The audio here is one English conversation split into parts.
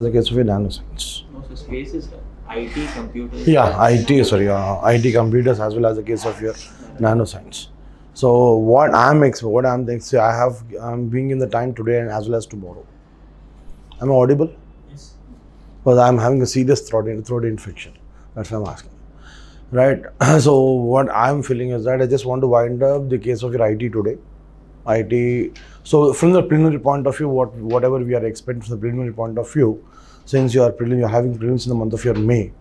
the case of a nanoscience. No, so space is IT, computers. Yeah, IT computers as well as the case of your nanoscience. So what I'm thinking, I'm being in the time today and as well as tomorrow. Am I audible? Yes. Because I'm having a serious throat infection. That's why I'm asking. Right. So what I'm feeling is that I just want to wind up the case of your IT today. IT. So from the preliminary point of view, whatever we are expecting from the preliminary point of view, since you're having prelims in the month of your May.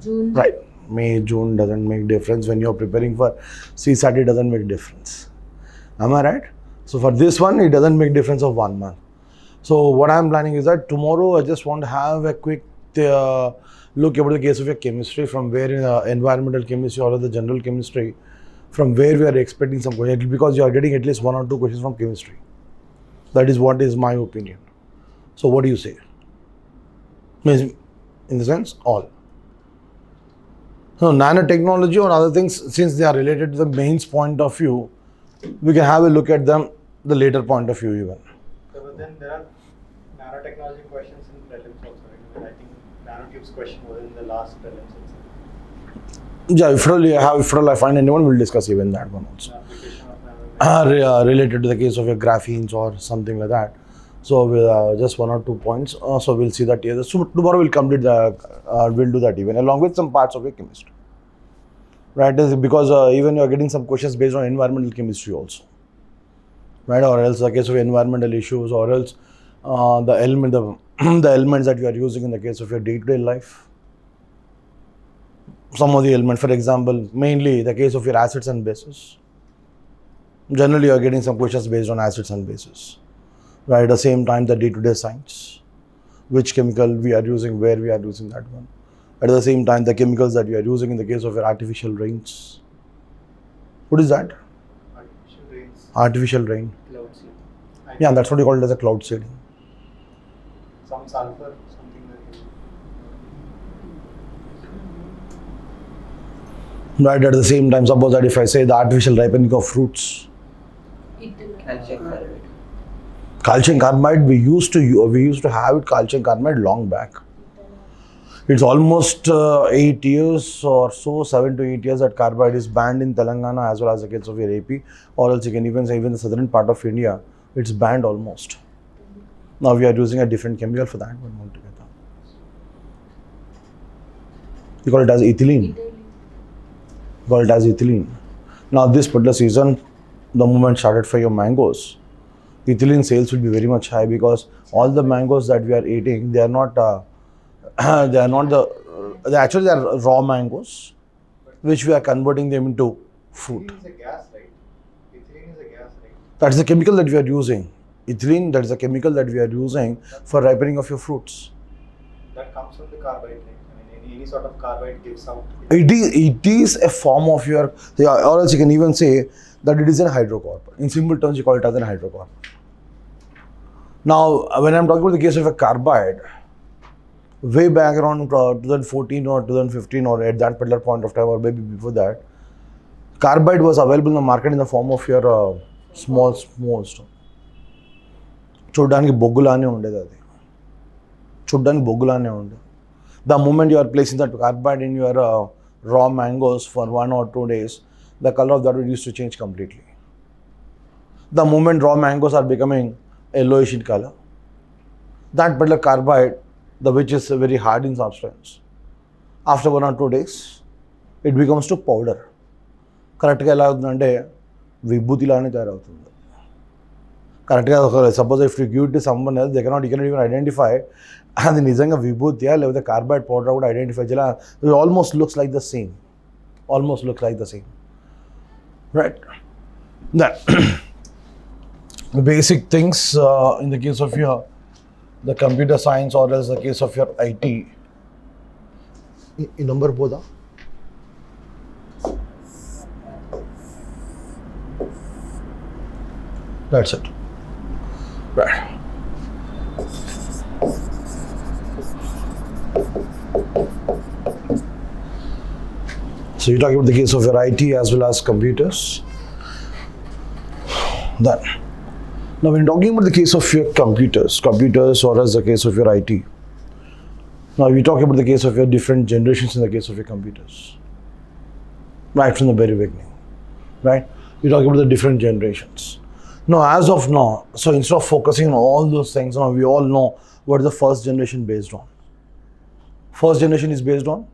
June. Right. May, June doesn't make difference. When you're preparing for CSAT, it doesn't make difference. Am I right? So for this one, it doesn't make difference of 1 month. So what I'm planning is that tomorrow I just want to have a quick look about the case of your chemistry, from where environmental chemistry or the general chemistry, from where we are expecting some questions, because you are getting at least 1 or 2 questions from chemistry. That is what is my opinion. So what do you say? Means, in the sense, all. So nanotechnology or other things, since they are related to the mains point of view, we can have a look at them the later point of view even. So, but then there are nanotechnology questions in prelims also. Right? I think nanotubes question was in the last prelims itself. Yeah, if I find anyone, we'll discuss even that one also. The application of nanotechnology. Related to the case of your graphenes or something like that. So we'll just 1 or 2 points. So we'll see that here. So tomorrow we'll complete we'll do that even along with some parts of your chemistry. Right? Because even you're getting some questions based on environmental chemistry also. Right? Or else the case of environmental issues, or else the elements that you are using in the case of your day-to-day life. Some of the elements, for example, mainly the case of your acids and bases. Generally, you are getting some questions based on acids and bases. Right, at the same time, the day-to-day science, which chemical we are using, where we are using that one. At the same time, the chemicals that we are using in the case of your artificial rains. What is that? Artificial rains. Artificial rain. Cloud seeding. Yeah, that's what you call it as a cloud seeding. Some sulfur, something like Right, at the same time, suppose that if I say the artificial ripening of fruits, Calcium carbide. calcium carbide, we used to have it calcium carbide long back. It's almost 8 years or so, 7 to 8 years that carbide is banned in Telangana as well as the case of your AP, or else you can even say even the southern part of India, it's banned almost. Now we are using a different chemical for that one altogether. You call it as ethylene. You call it as ethylene. Now this particular season, the moment started for your mangoes, ethylene sales will be very much high, because all the mangoes that we are eating, they are not they are raw mangoes, which we are converting them into fruit. ethylene is a gas, right? Ethylene is a gas, right? That's the chemical that we are using. Ethylene, that is the chemical that we are using for ripening of your fruits. That comes from the carbide, right? I mean, any sort of carbide gives out. It is a form of your, or else you can even say that it is a hydrocarbon. In simple terms, you call it as an hydrocarbon. Now, when I'm talking about the case of a carbide, way back around 2014 or 2015 or at that particular point of time, or maybe before that, carbide was available in the market in the form of your small stone. చూడ్డానికి బొగ్గులానే ఉండేది అది. చూడ్డానికి బొగ్గులానే ఉండేది. The moment you are placing that carbide in your raw mangoes for 1 or 2 days, the color of that will used to change completely. The moment raw mangoes are becoming yellowish in color, that particular carbide, which is very hard in substance, after 1 or 2 days, it becomes to powder. కరెక్ట్గా ఎలా అవుతుందంటే విభూతిలానే తయారవుతుంది. కరెక్ట్గా suppose if you give to someone else, they cannot even identify అది నిజంగా విభూతియా లేకపోతే carbide powder కూడా identify చేయాలి. It almost looks like the same. Right. That the basic things in the case of your the computer science or else the case of your IT. ఈ number పోదా? That's it. Right. So you're talking about the case of your IT as well as computers. Then Now, when talking about the case of your computers, or as the case of your IT, now we talk about the case of your different generations in the case of your computers, right from the very beginning, right? We talk about the different generations. Now, as of now, so instead of focusing on all those things, now we all know what the first generation based on. First generation is based on?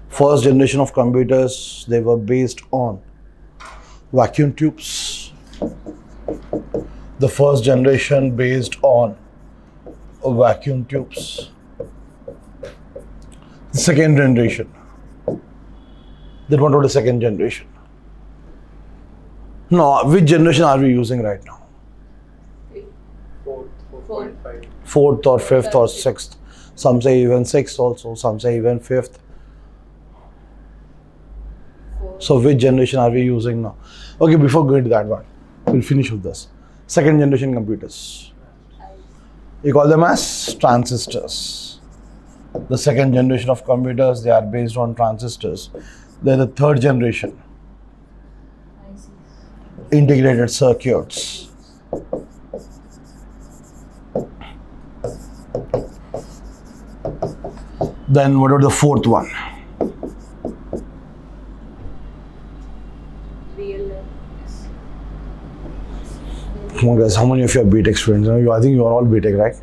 First generation of computers, they were based on vacuum tubes. The first generation based on vacuum tubes. The second generation. Then what about the second generation? Now, which generation are we using right now? Fourth, 4.5. Fourth or fifth or sixth. Some say even sixth also, some say even fifth. So which generation are we using now? Okay, before going to that one, we'll finish with this. Second generation computers. You call them as transistors. The second generation of computers, they are based on transistors. They're the third generation. Integrated circuits. Then what about the fourth one? Come on guys, how many of you are BTech students? I think you are all BTech, right?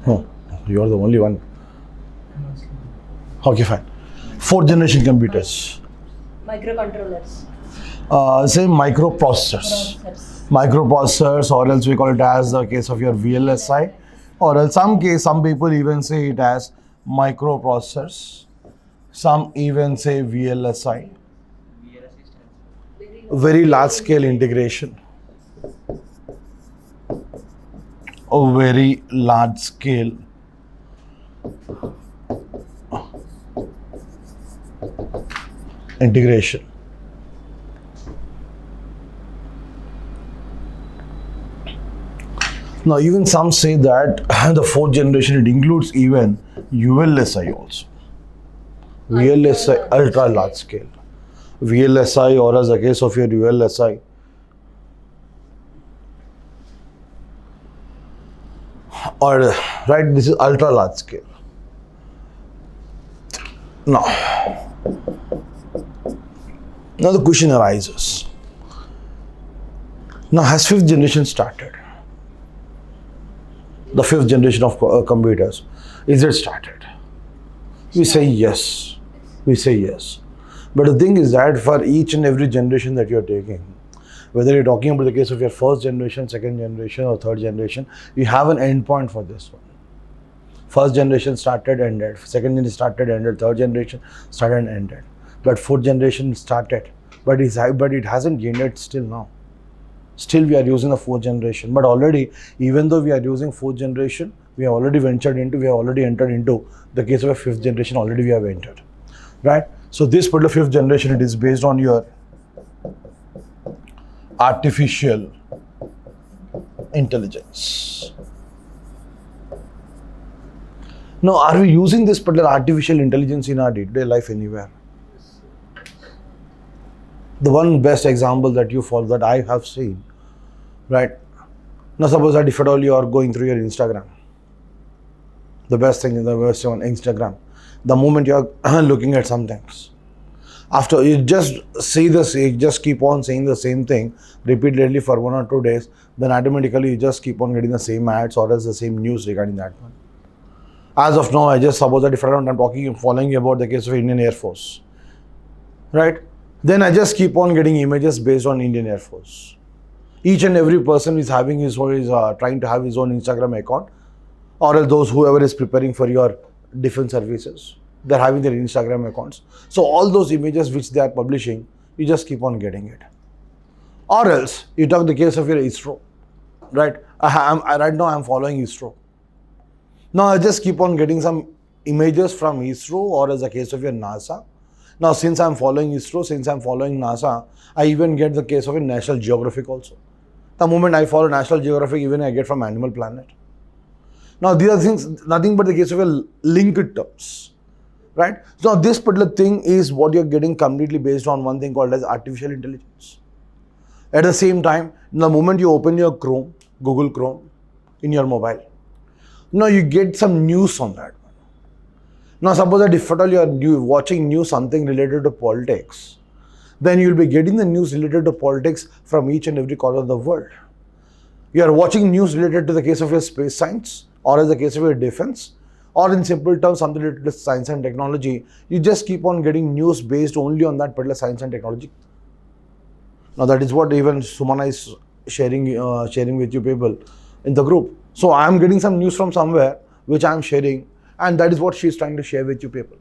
No, you are the only one. Okay, fine. Fourth generation computers. Microcontrollers. Say microprocessors. Microprocessors, or else we call it as the case of your VLSI, or else some people even say it as microprocessors. Some even say VLSI. Very large scale integration. A very large scale integration. Now, even some say that the fourth generation, it includes even ULSI also. VLSI, ultra large scale. VLSI, or as a case of your ULSI. Or, right, this is ultra large scale. Now the question arises. Now, has fifth generation started? The fifth generation of computers, is it started? We say yes. We say yes. But the thing is that for each and every generation that you're taking, whether you're talking about the case of your first generation, second generation, or third generation, you have an endpoint for this one. First generation started, ended. Second generation started, ended. Third generation started and ended. But fourth generation started, but it hasn't ended still now. Still we are using the fourth generation. But already, even though we are using fourth generation, we have already entered into the case of a fifth generation, already we have entered. Right? So this particular fifth generation, it is based on your artificial intelligence. Now, are we using this particular artificial intelligence in our day-to-day life anywhere? The one best example that you follow, that I have seen, right? Now, suppose that if at all you are going through your Instagram, the best thing is the best on Instagram. The moment you are looking at some things, after you just just keep on saying the same thing repeatedly for 1 or 2 days, then automatically you just keep on getting the same ads or else the same news regarding that one. As of now, I just suppose that if I'm following about the case of Indian Air Force, right? Then I just keep on getting images based on Indian Air Force. Each and every person is having trying to have his own Instagram account, or else whoever is preparing for your defense services, they're having their Instagram accounts. So all those images which they are publishing, you just keep on getting it. Or else you talk the case of your ISRO, right? Right now I'm following ISRO. Now I just keep on getting some images from ISRO, or as a case of your NASA. Now, since I'm following ISRO, since I'm following NASA, I even get the case of a National Geographic also. The moment I follow National Geographic, even I get from Animal Planet. Now, these are things, nothing but the case of a linked terms, right? So, this particular thing is what you're getting completely based on one thing called as artificial intelligence. At the same time, the moment you open your Chrome, Google Chrome in your mobile, now you get some news on that. Now suppose that if at all you are watching news something related to politics, then you will be getting the news related to politics from each and every corner of the world. You are watching news related to the case of your space science, or as the case of your defense, or in simple terms something related to science and technology. You just keep on getting news based only on that particular science and technology. Now that is what even Sumana is sharing with you people in the group. So I am getting some news from somewhere which I am sharing, and that is what she is trying to share with you people.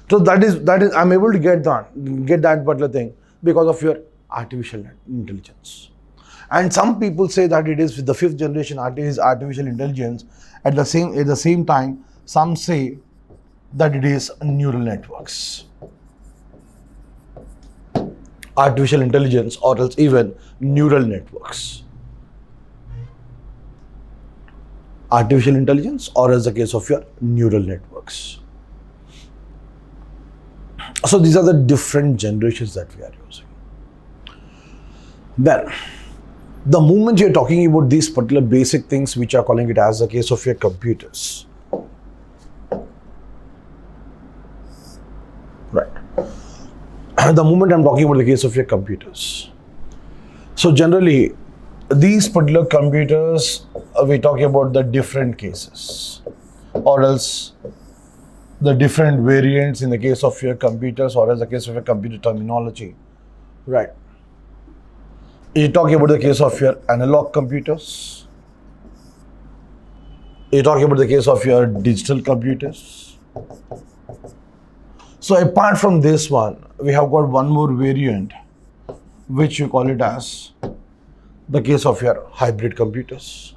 So that is I'm able to get that particular thing because of your artificial intelligence. And some people say that it is the 5th generation artificial intelligence. At the same time, some say that it is neural networks. Artificial intelligence, or else even neural networks. Artificial intelligence, or as the case of your neural networks. So these are the different generations that we are using. Then, the moment you're talking about these particular basic things, which are calling it as the case of your computers. Right. The moment I'm talking about the case of your computers. So generally, these particular computers, we talk about the different cases, or else the different variants in the case of your computers, or as the case of your computer terminology. Right. You're talking about the case of your analog computers. You're talking about the case of your digital computers. So apart from this one, we have got one more variant, which you call it as the case of your hybrid computers.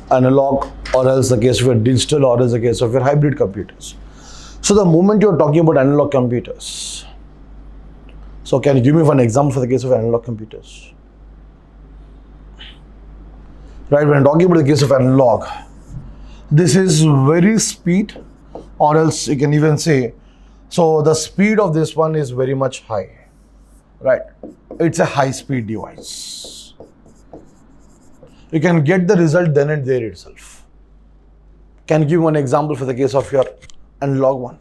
Analog, or else the case of your digital, or else the case of your hybrid computers. So the moment you're talking about analog computers, so can you give me one example for the case of analog computers? Right, when I'm talking about the case of analog, this is very speed, or else you can even say, so the speed of this one is very much high, right? It's a high speed device. You can get the result then and there itself. Can you give one example for the case of your analog one?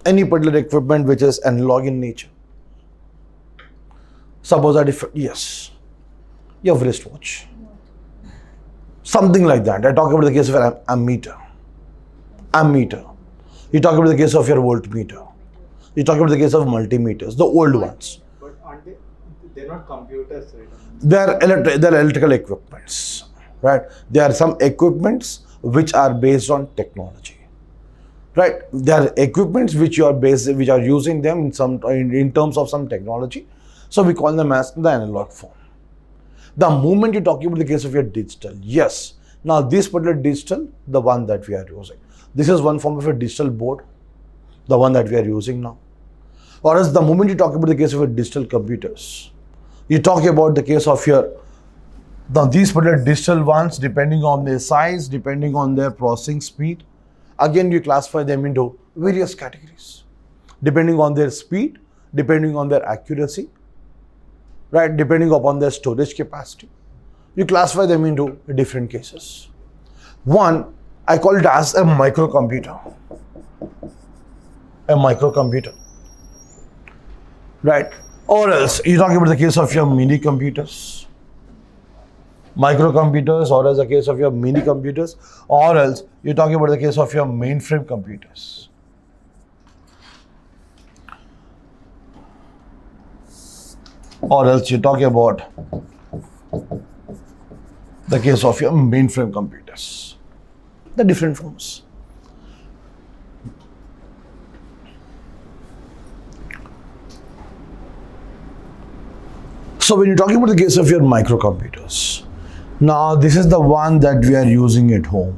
Any particular equipment which is analog in nature. Suppose that if, yes, your wristwatch. Something like that. I talk about the case of an ammeter. Ammeter. You talk about the case of your voltmeter. You talk about the case of multimeters, the old ones. But aren't they? They're not computers, right? They're electrical equipments, right? There are some equipments which are based on technology, right? There are equipments which are using them in terms of some technology. So we call them as the analog form. The moment you're talking about the case of your digital, yes. Now this particular digital, the one that we are using. This is one form of a digital board, the one that we are using now. Or else the moment you talk about the case of your digital computers, you talk about the case of your, now these particular digital ones, depending on their size, depending on their processing speed, again you classify them into various categories. Depending on their speed, depending on their accuracy, right, depending upon their storage capacity, you classify them into different cases. One, I call it as a microcomputer. A microcomputer, right? Or else you talk about the case of your mini computers, microcomputers, or as the case of your mini computers, or else you're talking about the case of your mainframe computers. Or else you're talking about the case of your mainframe computers. The different forms. So when you're talking about the case of your microcomputers, now this is the one that we are using at home,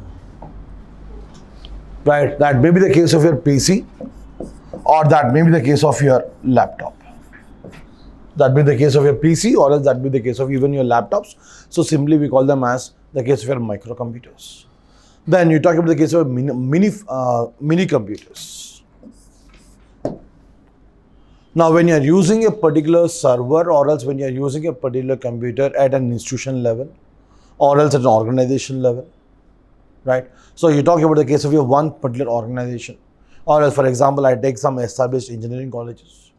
right? That may be the case of your PC, or that may be the case of your laptop. That may be the case of your PC, or else that may be the case of even your laptops. So simply we call them as the case of your microcomputers. Then you talk about the case of mini computers. Now, when you are using a particular server, or else when you are using a particular computer at an institution level, or else at an organization level, right? So you talk about the case of your one particular organization, or else, for example, I take some established engineering colleges.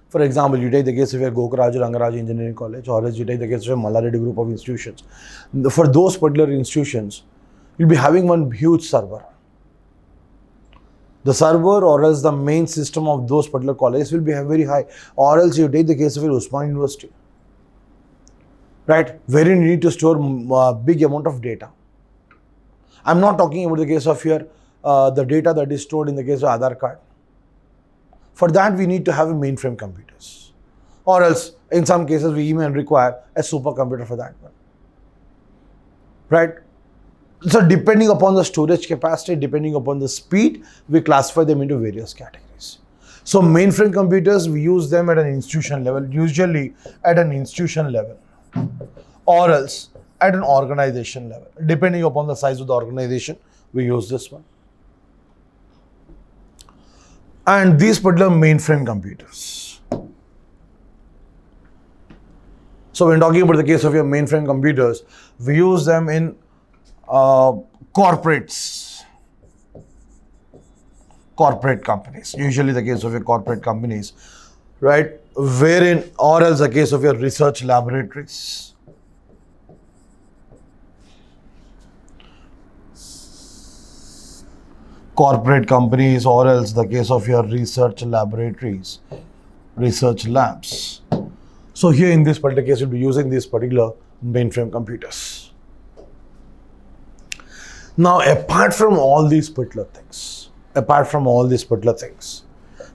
For example, you take the case of your Gokaraju Rangaraju Engineering College, or else you take the case of your Mallareddy group of institutions. For those particular institutions, you'll be having one huge server. The server or else the main system of those particular colleges will be very high. Or else you take the case of your Usman University, right, where you need to store a big amount of data. I'm not talking about the case of your the data that is stored in the case of Aadhaar card. For that, we need to have a mainframe computers, or else in some cases we even require a supercomputer for that one, right? So depending upon the storage capacity, depending upon the speed, we classify them into various categories. So mainframe computers, we use them at an institution level, usually at an institution level, or else at an organization level. Depending upon the size of the organization, we use this one. And these particular mainframe computers. So when talking about the case of your mainframe computers, we use them in corporates, corporate companies, usually the case of your corporate companies, right, wherein, or else the case of your research laboratories. Corporate companies, or else the case of your research laboratories, research labs. So here in this particular case, you'll be using these particular mainframe computers. Now, apart from all these particular things,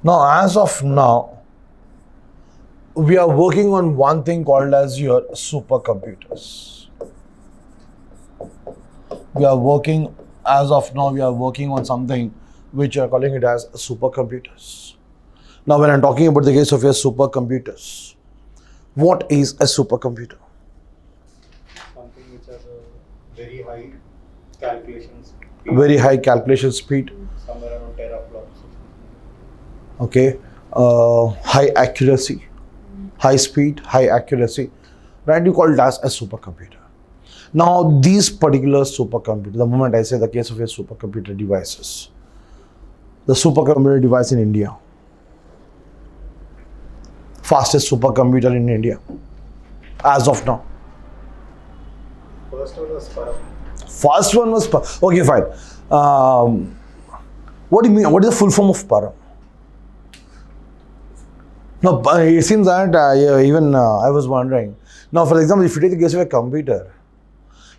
now as of now, we are working on one thing called as your supercomputers. As of now, we are working on something which we are calling it as supercomputers. Now, when I'm talking about the case of your supercomputers, what is a supercomputer? Something which has a very high calculation speed. Very high calculation speed. Somewhere around teraflops. Okay. High accuracy, high speed, high accuracy. Right? You call it as a supercomputer. Now, these particular supercomputers, the moment I say the case of your supercomputer devices, the supercomputer device in India, fastest supercomputer in India, as of now. First one was Param. First one was okay, fine. What do you mean? What is the full form of Param? Now, it seems that I was wondering. Now, for example, if you take the case of a computer,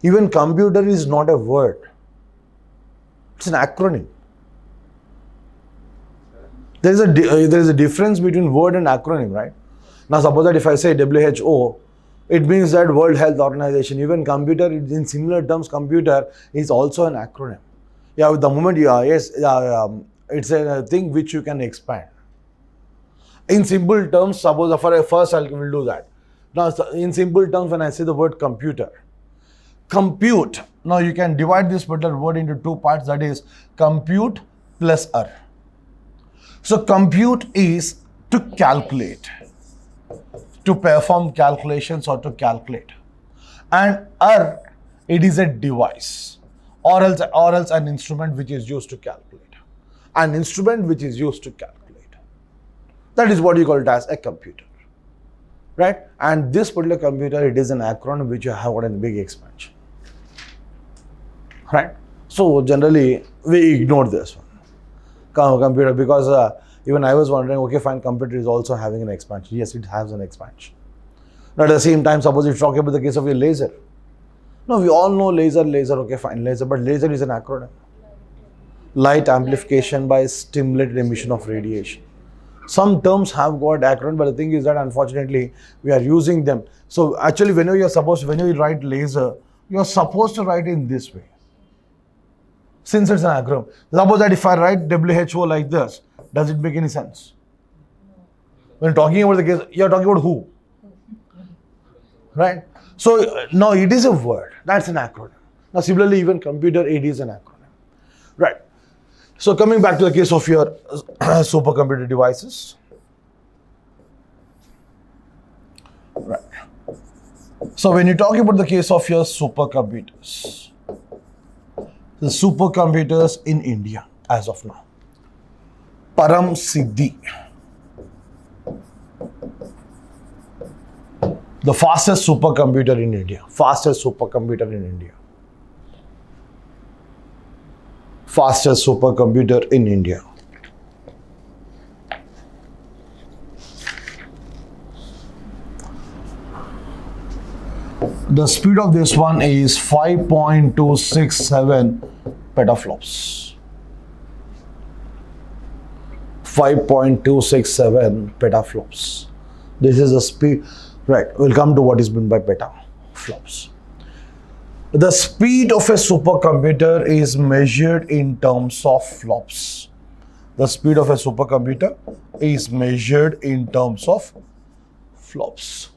even computer is not a word. It's an acronym. There is a difference between word and acronym, right? Now, suppose that if I say WHO, it means that World Health Organization. Even computer, in similar terms, computer is also an acronym. Yeah, with the moment it's a thing which you can expand. In simple terms, suppose for first I will do that. Now, in simple terms, when I say the word computer, compute. Now, you can divide this particular word into two parts. That is compute plus er. So, compute is to calculate, to perform calculations or to calculate, and it is a device, or else an instrument which is used to calculate. An instrument which is used to calculate. That is what you call it as a computer, right? And this particular computer, it is an acronym which you have got a big expansion, right? So generally we ignore this one, computer, because even I was wondering, okay, fine, computer is also having an expansion. Yes, it has an expansion. But at the same time, suppose you talk about the case of a laser. No, we all know laser, okay, fine, laser, but laser is an acronym. Light amplification by stimulated emission of radiation. Some terms have got acronym, but the thing is that unfortunately we are using them. So actually, when you write laser, you are supposed to write in this way. Since it's an acronym. Suppose that if I write WHO like this, does it make any sense? When talking about the case, you are talking about who? Right? So now it is a word. That's an acronym. Now, similarly, even computer aid is an acronym. Right. So, coming back to the case of your supercomputer devices. Right. So, when you're talking about the case of your supercomputers, the supercomputers in India as of now, Param Siddhi, the fastest supercomputer in India, fastest supercomputer in India. Fastest supercomputer in India. The speed of this one is 5.267 petaflops. 5.267 petaflops. This is the speed. Right, we'll come to what is meant by petaflops. The speed of a supercomputer is measured in terms of flops. The speed of a supercomputer is measured in terms of flops.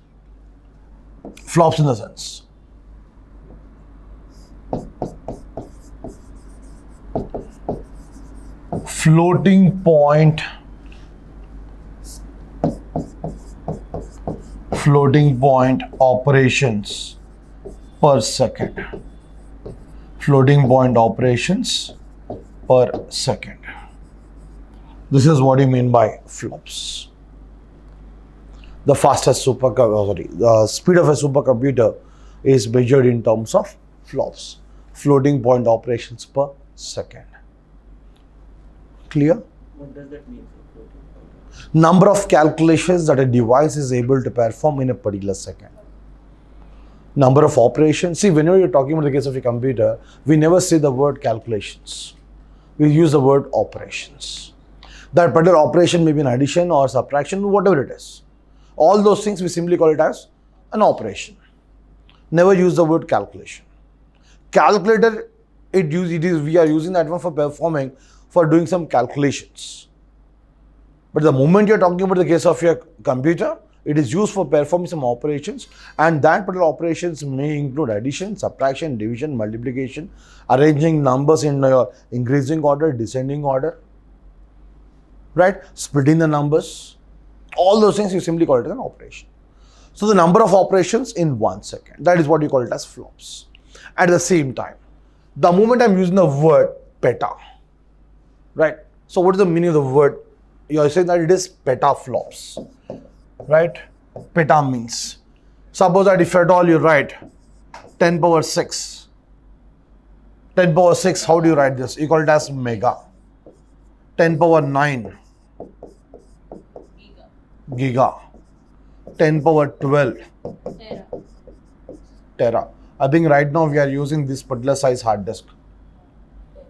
Flops in the sense. Floating point operations per second. Floating point operations per second. This is what you mean by flops. The fastest the speed of a supercomputer is measured in terms of flops. Floating point operations per second. Clear? What does that mean? Number of calculations that a device is able to perform in a particular second. Number of operations. See, whenever you're talking about the case of a computer, we never say the word calculations. We use the word operations. That particular operation may be an addition or subtraction, whatever it is. All those things we simply call it as an operation. Never use the word calculation. Calculator, we are using that one for doing some calculations. But the moment you're talking about the case of your computer, it is used for performing some operations, and that particular operations may include addition, subtraction, division, multiplication, arranging numbers in your increasing order, descending order, right? Splitting the numbers. All those things you simply call it as an operation. So the number of operations in 1 second, that is what you call it as flops. At the same time, the moment I'm using the word peta, right? So what is the meaning of the word? You are saying that it is petaflops, right? Peta means, suppose that if at all you write 10 power 6, 10 power 6, how do you write this? You call it as mega. 10 power 9, giga. 10 power 12, tera. I think right now we are using this particular size hard disk.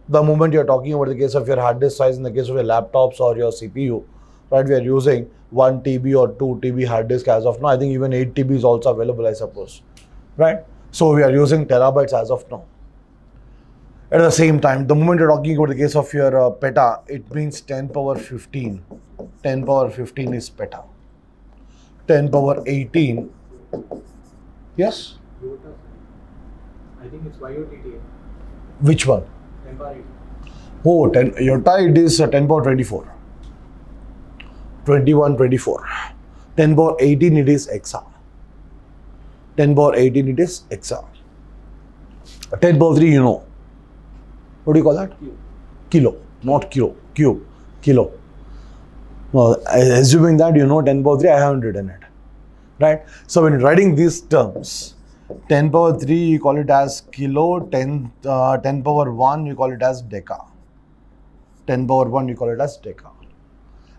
The moment you are talking about the case of your hard disk size, in the case of your laptops or your CPU, right, we are using 1 TB or 2 TB hard disk as of now. I think even 8 TB is also available, I suppose, right? So we are using terabytes as of now. At the same time, the moment you're talking about the case of your peta, it means 10 power 15. 10 power 15 is peta. 10 power 18, yes? Iota. I think it's YOTTA. Which one? 10 power 18. Oh, 10, iota, it is 10 power 24. 21, 24. 10 power 18, it is exa. 10 power 18, it is exa. 10 power 3, you know. What do you call that? Kilo, not kilo. Cube, kilo. No, assuming that you know 10 power 3, I haven't written it. Right? So when writing these terms, 10 power 3, you call it as kilo, 10 power 1, you call it as deca. 10 power 1, you call it as deca.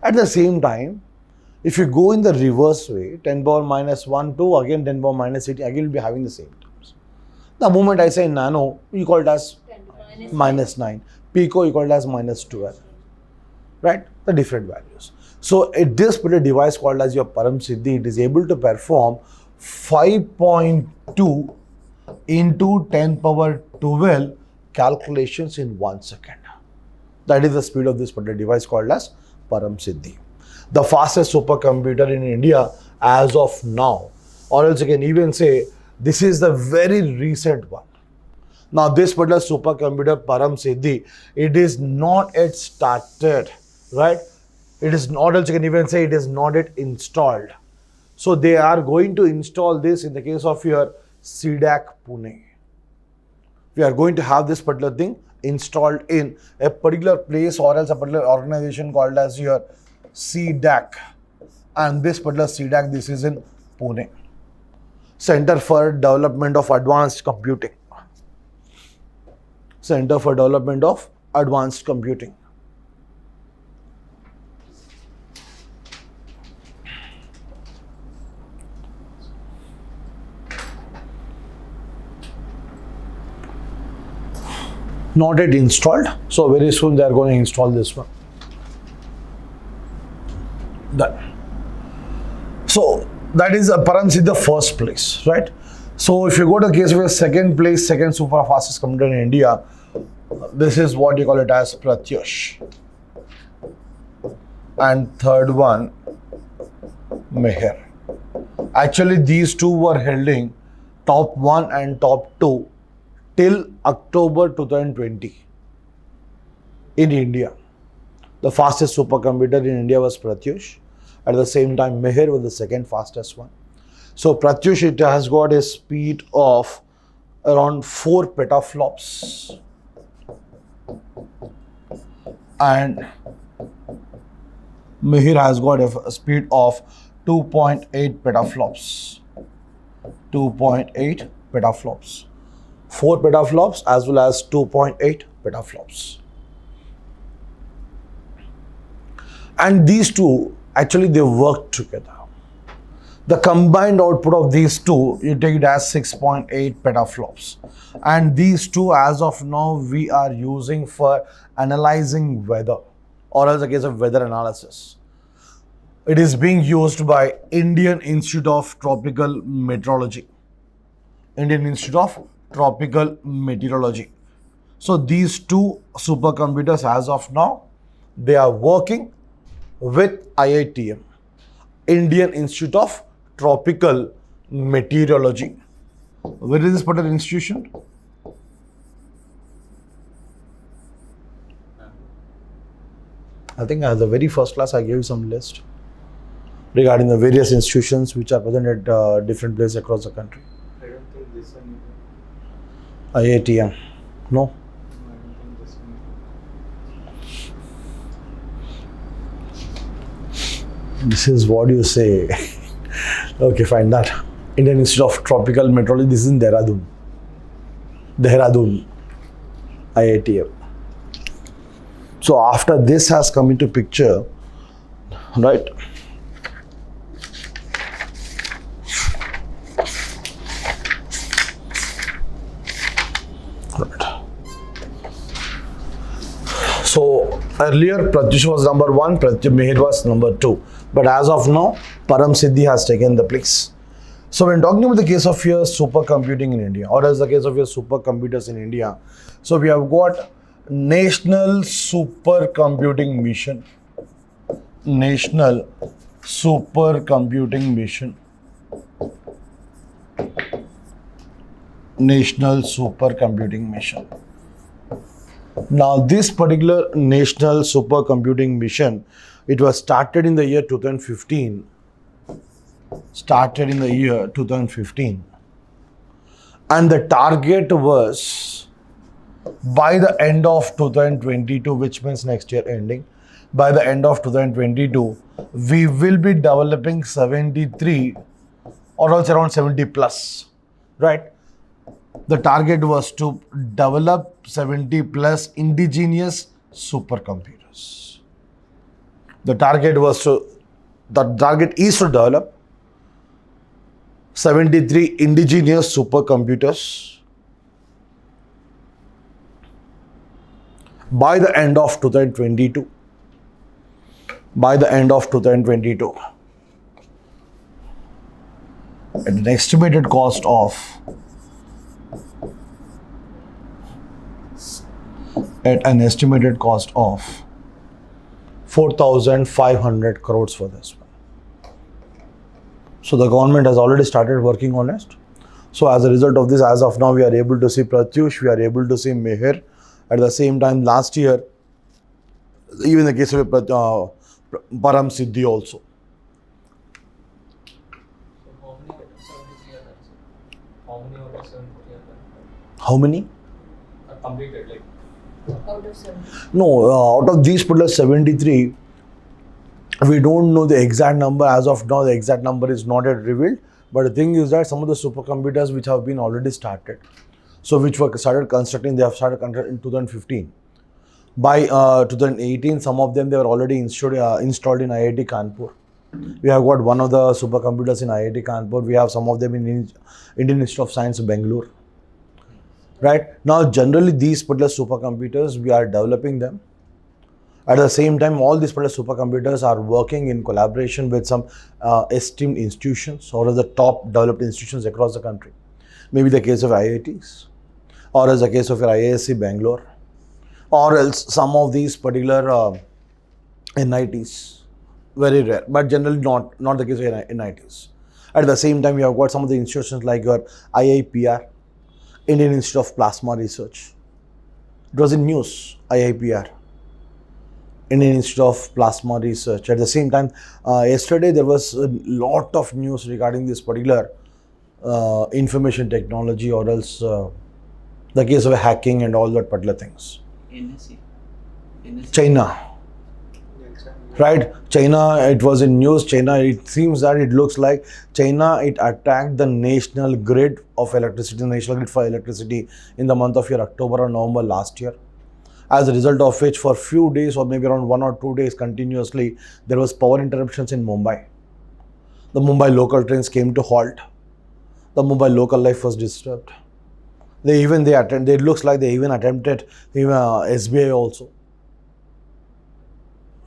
At the same time, if you go in the reverse way, 10 power minus 1, 2, again 10 power minus 18, again you'll be having the same terms. The moment I say nano, you call it as minus 9. Pico, you call it as minus 12. Right? The different values. So this particular device called as your Param Siddhi, it is able to perform 5.2 into 10 power 12 calculations in 1 second. That is the speed of this particular device called as Param Siddhi. The fastest supercomputer in India as of now, or else you can even say this is the very recent one. Now this particular supercomputer Param Siddhi, it is not yet started, right? It is not, else you can even say it is not yet installed. So they are going to install this in the case of your CDAC Pune. We are going to have this particular thing installed in a particular place or else a particular organization called as your CDAC. And this particular CDAC, this is in Pune. Center for Development of Advanced Computing. Center for Development of Advanced Computing. Not yet installed, so very soon they are going to install this one. Done. So that is Param the first place, right? So if you go to the case of your second place, second super fastest computer in India, this is what you call it as Pratyush. And third one, Meher. Actually, these two were holding top 1 and top 2 till October 2020 in India. The fastest supercomputer in India was Pratyush. At the same time, Meher was the second fastest one. So Pratyush, it has got a speed of around 4 petaflops. And Meher has got a speed of 2.8 petaflops. 2.8 petaflops. 4 petaflops as well as 2.8 petaflops. And these two, actually they work together. The combined output of these two, you take it as 6.8 petaflops. And these two, as of now, we are using for analyzing weather, or as a case of weather analysis. It is being used by Indian Institute of Tropical Meteorology. Indian Institute of Tropical Meteorology. So these two supercomputers, as of now, they are working with IITM, Indian Institute of Tropical Meteorology. Where is this particular institution? I think as the very first class I gave some list regarding the various institutions which are present at different places across the country. I don't think this one IITM. No? I don't think this one This is what you say. Okay, fine. That Indian Institute of Tropical Meteorology. This is in Dehradun. Dehradun. IITM. So after this has come into picture, right? So earlier Pratyush was number 1, Meher was number 2. But as of now, Param Siddhi has taken the place. So when talking about the case of your supercomputing in India, or as the case of your supercomputers in India, so we have got National Supercomputing Mission. National Supercomputing Mission. National Supercomputing Mission. Now, this particular National Supercomputing Mission, it was started in the year 2015. Started in the year 2015. And the target was by the end of 2022, which means next year ending, by the end of 2022, we will be developing 73 or also around 70 plus, right? The target was to develop 70 plus indigenous supercomputers. The target is to develop 73 indigenous supercomputers by the end of 2022. By the end of 2022. At an estimated cost of at an estimated cost of 4,500 crores for this one. So the government has already started working on it. So as a result of this, as of now, we are able to see Pratyush, we are able to see Meher. At the same time, last year, even the case of Param Siddhi also. How many out of 73 are done? How many? Are completed, like Out of 7. No, out of these particular 73, we don't know the exact number as of now. The exact number is not yet revealed. But the thing is that some of the supercomputers which have been already started, so which were started constructing, they have started constructing in 2015. By 2018, some of them they were already installed in IIT Kanpur. We have got one of the supercomputers in IIT Kanpur. We have some of them in Indian Institute of Science, Bangalore. Right now, generally these particular supercomputers, we are developing them. At the same time, all these particular supercomputers are working in collaboration with some esteemed institutions or the top developed institutions across the country. Maybe the case of IITs, or as the case of your IISc Bangalore, or else some of these particular NITs. Very rare, but generally not the case of NITs. At the same time, we have got some of the institutions like your IIPR, Indian Institute of Plasma Research. It was in news, IIPR. Indian Institute of Plasma Research. At the same time, yesterday there was a lot of news regarding this particular information technology, or else the case of hacking and all that particular things. NSC. China, right? China, it was in news. China, it seems that it looks like China, it attacked the national grid of electricity, national grid for electricity in the month of October or November last year. As a result of which, for few days or maybe around 1 or 2 days continuously, there was power interruptions in Mumbai. The Mumbai local trains came to halt. The Mumbai local life was disturbed. It looks like they even attempted SBI also.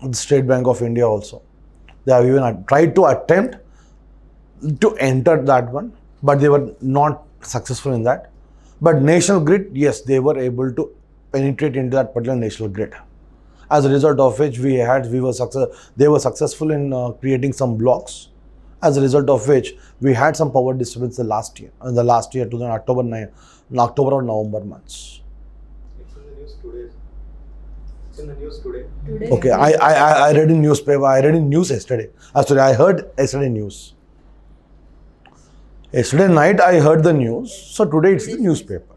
The State Bank of India also. They have even tried to attempt to enter that one, but they were not successful in that. But national grid, yes, they were able to penetrate into that particular national grid. As a result of which they were successful in creating some blocks. As a result of which we had some power disturbance in the last year to the October or November months. It's in the news today. It's in the news today. Today. Okay, I read in newspaper. I read in news yesterday. Sorry, I heard yesterday news. Yesterday night I heard the news. So today it's the newspaper.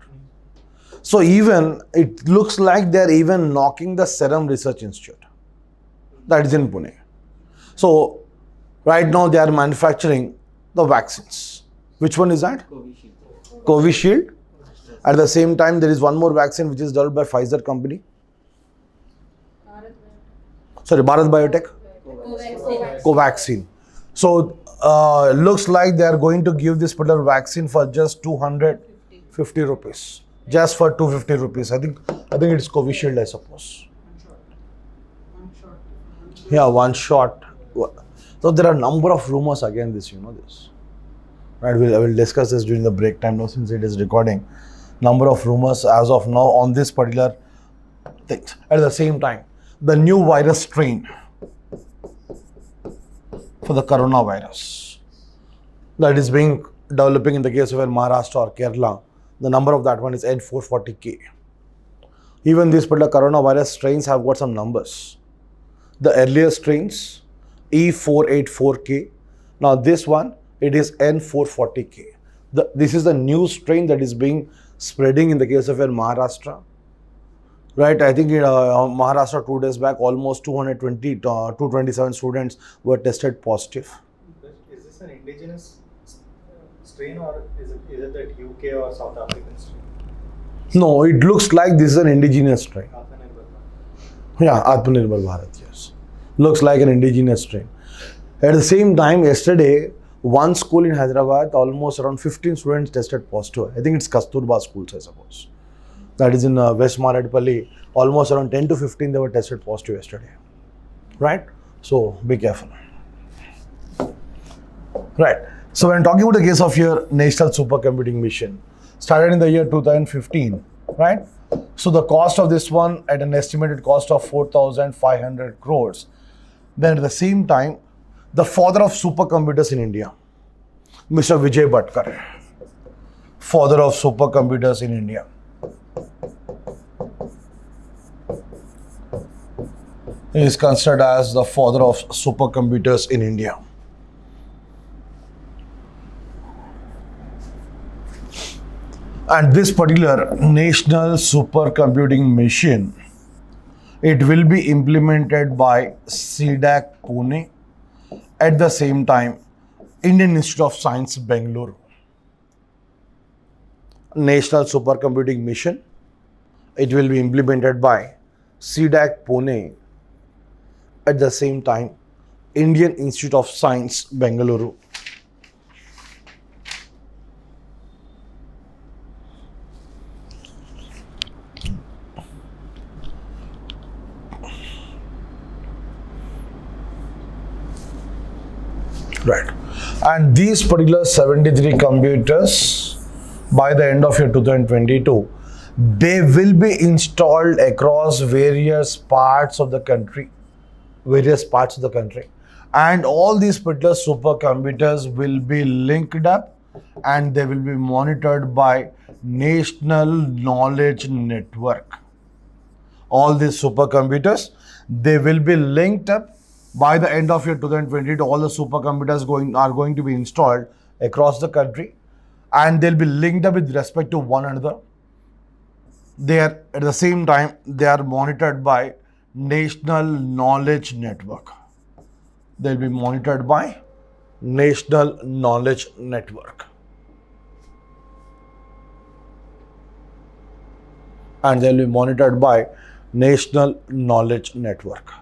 So even it looks like they're even knocking the Serum Research Institute. That is in Pune. So right now they are manufacturing the vaccines. Which one is that? Covishield. Covishield. At the same time, there is one more vaccine which is developed by Pfizer company. Sorry, Bharat Biotech. Covaxin. So looks like they are going to give this particular vaccine for just 250 rupees. Just for 250 rupees. I think it's Covishield, I suppose. Yeah, one shot. So there are a number of rumors again. This. Right? I will discuss this during the break time now, since it is recording. Number of rumors as of now on this particular thing. At the same time, the new virus strain for the coronavirus that is being developing in the case of Maharashtra or Kerala. The number of that one is N440K. Even these particular coronavirus strains have got some numbers. The earlier strains, E484K. Now this one, it is N440K. This is the new strain that is being spreading in the case of Maharashtra. Right, I think in Maharashtra 2 days back, almost 227 students were tested positive. Is this an indigenous strain, or is it that UK or South African strain? No, it looks like this is an indigenous strain. Atmanirbhar Bharat. Yeah, Atmanirbhar Bharat, yes. Looks like an indigenous strain. At the same time, yesterday, one school in Hyderabad, almost around 15 students tested positive. I think it's Kasturba schools, I suppose. That is in West Maradpalli. Almost around 10 to 15 they were tested positive yesterday. Right? So be careful. Right. So when talking about the case of your National Supercomputing Mission, started in the year 2015, right? So the cost of this one at an estimated cost of 4,500 crores. Then at the same time, the father of supercomputers in India, Mr. Vijay Bhatkar. father of supercomputers in India. He is considered as the father of supercomputers in India. And this particular national supercomputing mission, it will be implemented by CDAC Pune, at the same time Indian Institute of Science Bangalore. National supercomputing mission, it will be implemented by CDAC Pune, at the same time Indian Institute of Science Bangalore. Right. And these particular 73 computers, by the end of year 2022, they will be installed across various parts of the country. And all these particular supercomputers will be linked up and they will be monitored by National Knowledge Network. All these supercomputers, they will be linked up. By the end of year 2022, all the supercomputers are going to be installed across the country, and they'll be linked up with respect to one another. They are at the same time they are monitored by National Knowledge Network. They'll be monitored by National Knowledge Network. And they'll be monitored by National Knowledge Network.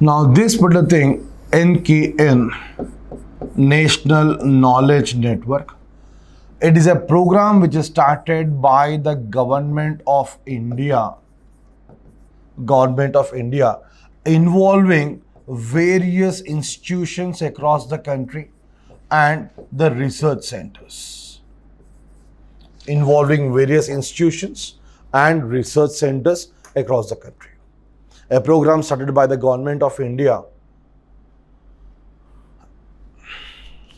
Now this particular thing, NKN, National Knowledge Network, it is a program which is started by the Government of India, involving various institutions across the country and the research centers. Involving various institutions and research centers across the country. A program started by the Government of India.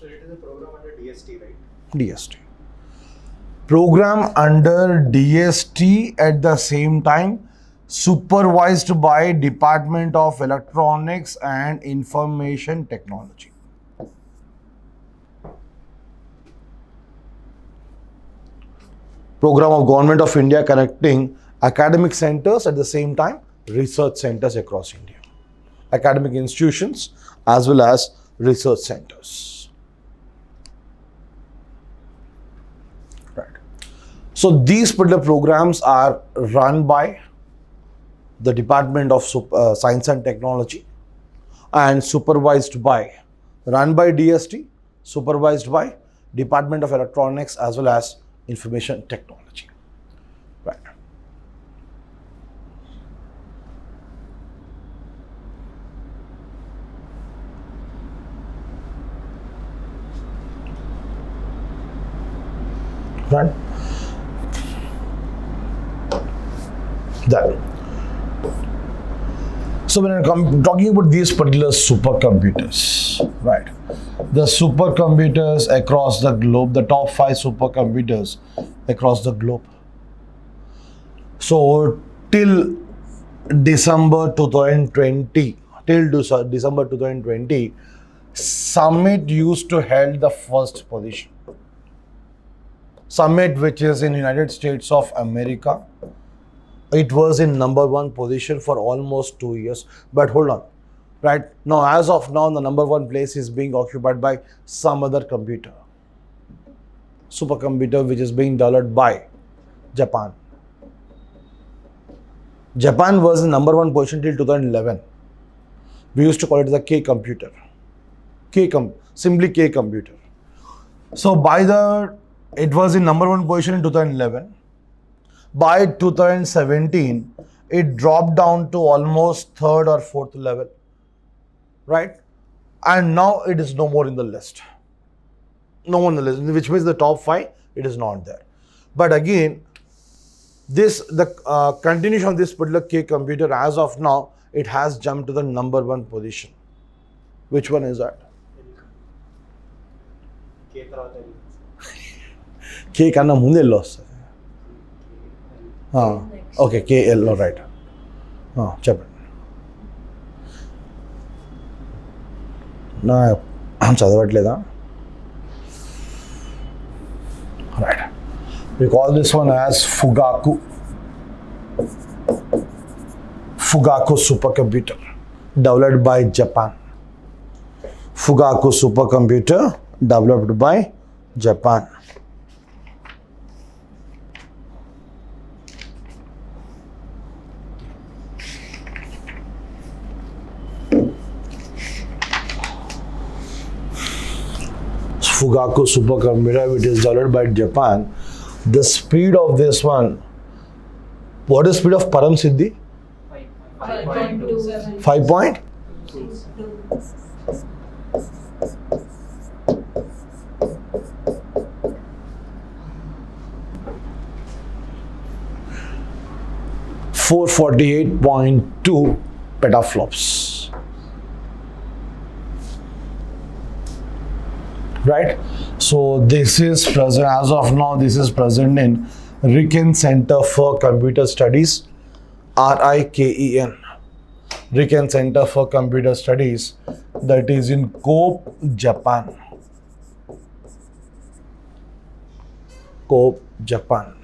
So it is a program under DST, right? DST. Program under DST, at the same time supervised by Department of Electronics and Information Technology. Program of Government of India connecting academic centers, at the same time research centers across India. Academic institutions as well as research centers. Right. So these particular programs are run by the Department of Science and Technology and run by DST, supervised by Department of Electronics as well as Information Technology. Right. Right. That. So when I'm talking about these particular supercomputers, right? The supercomputers across the globe, the top 5 supercomputers across the globe. So till December 2020, Summit used to hold the first position. Summit, which is in United States of America, it was in number 1 position for almost 2 years. But hold on, right? Now, as of now, the number 1 place is being occupied by some other supercomputer, which is being developed by Japan. Japan was in number 1 position till 2011. We used to call it the K computer. Simply K computer. So it was in number 1 position in 2011. By 2017, it dropped down to almost 3rd or 4th level, right? And now it is no more in the list. No more in the list, which means the top 5, it is not there. But again, the continuation of this particular K computer, as of now, it has jumped to the number 1 position. Which one is that? K తర్వాత K కన్నా ముందు L వస్తుంది. Next. Okay, KL right. చెప్పండి. నా చదవట్లేదా? Right. We call this one as Fugaku. Fugaku supercomputer developed by Japan. Fugaku supercomputer developed by Japan. Fugaku supercomputer, which is developed by Japan. The speed of this one, what is the speed of Param Siddhi? 5.27. 5 point? $448.2 petaflops. Right? So this is present, as of now, this is present in Riken Center for Computer Studies, RIKEN. Riken Center for Computer Studies, that is in Kobe, Japan. Kobe, Japan.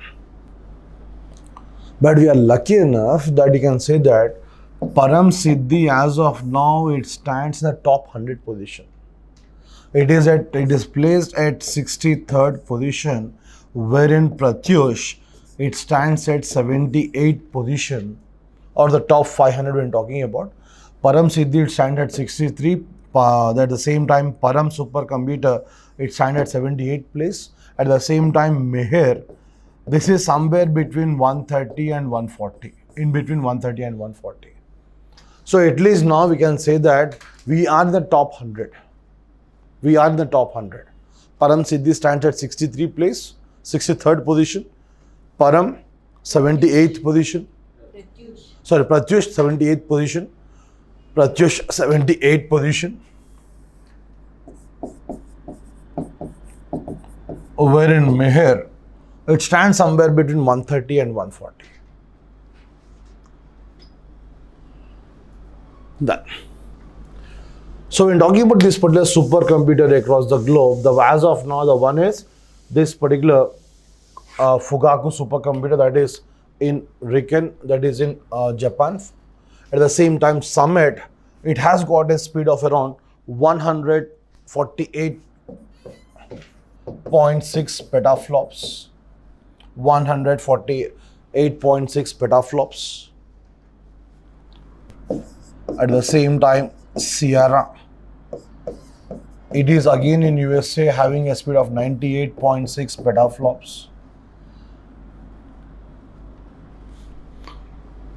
But we are lucky enough that you can say that Param Siddhi, as of now, it stands in the top 100 position. It is placed at 63rd position, wherein Pratyush, it stands at 78th position, or the top 500 when talking about. Param Siddhi, it stands at 63. At the same time, Param supercomputer, it stands at 78th place. At the same time, Meher, this is somewhere between 130 and 140, in between 130 and 140. So at least now we can say that we are in the top 100. We are in the top 100. Param Siddhi stands at 63 place, 63rd position. Param, 78th position. Pratyush, 78th position. Pratyush, 78th position. Wherein Meher, it stands somewhere between 130 and 140. Done. So when talking about this particular supercomputer across the globe, as of now, the one is this particular Fugaku supercomputer, that is in Riken, that is in Japan. At the same time, Summit, it has got a speed of around 148.6 petaflops. 148.6 petaflops. At the same time, Sierra, it is again in USA, having a speed of 98.6 petaflops.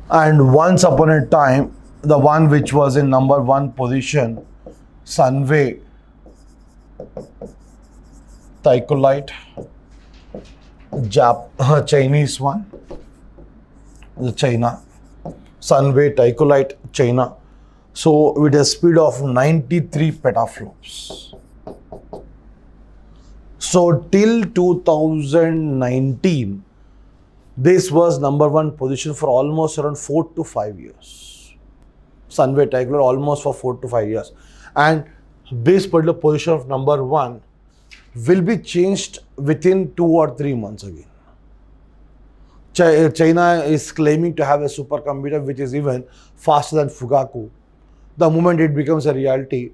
And once upon a time, the one which was in number 1 position, Sunway Taikolite, Chinese one, the China, Sunway Taikolite, China. So with a speed of 93 petaflops. So till 2019, this was number 1 position for almost around 4 to 5 years. Sunway Taikolite almost for 4 to 5 years. And this particular position of number 1 will be changed within 2 or 3 months again. China is claiming to have a supercomputer which is even faster than Fugaku. The moment it becomes a reality,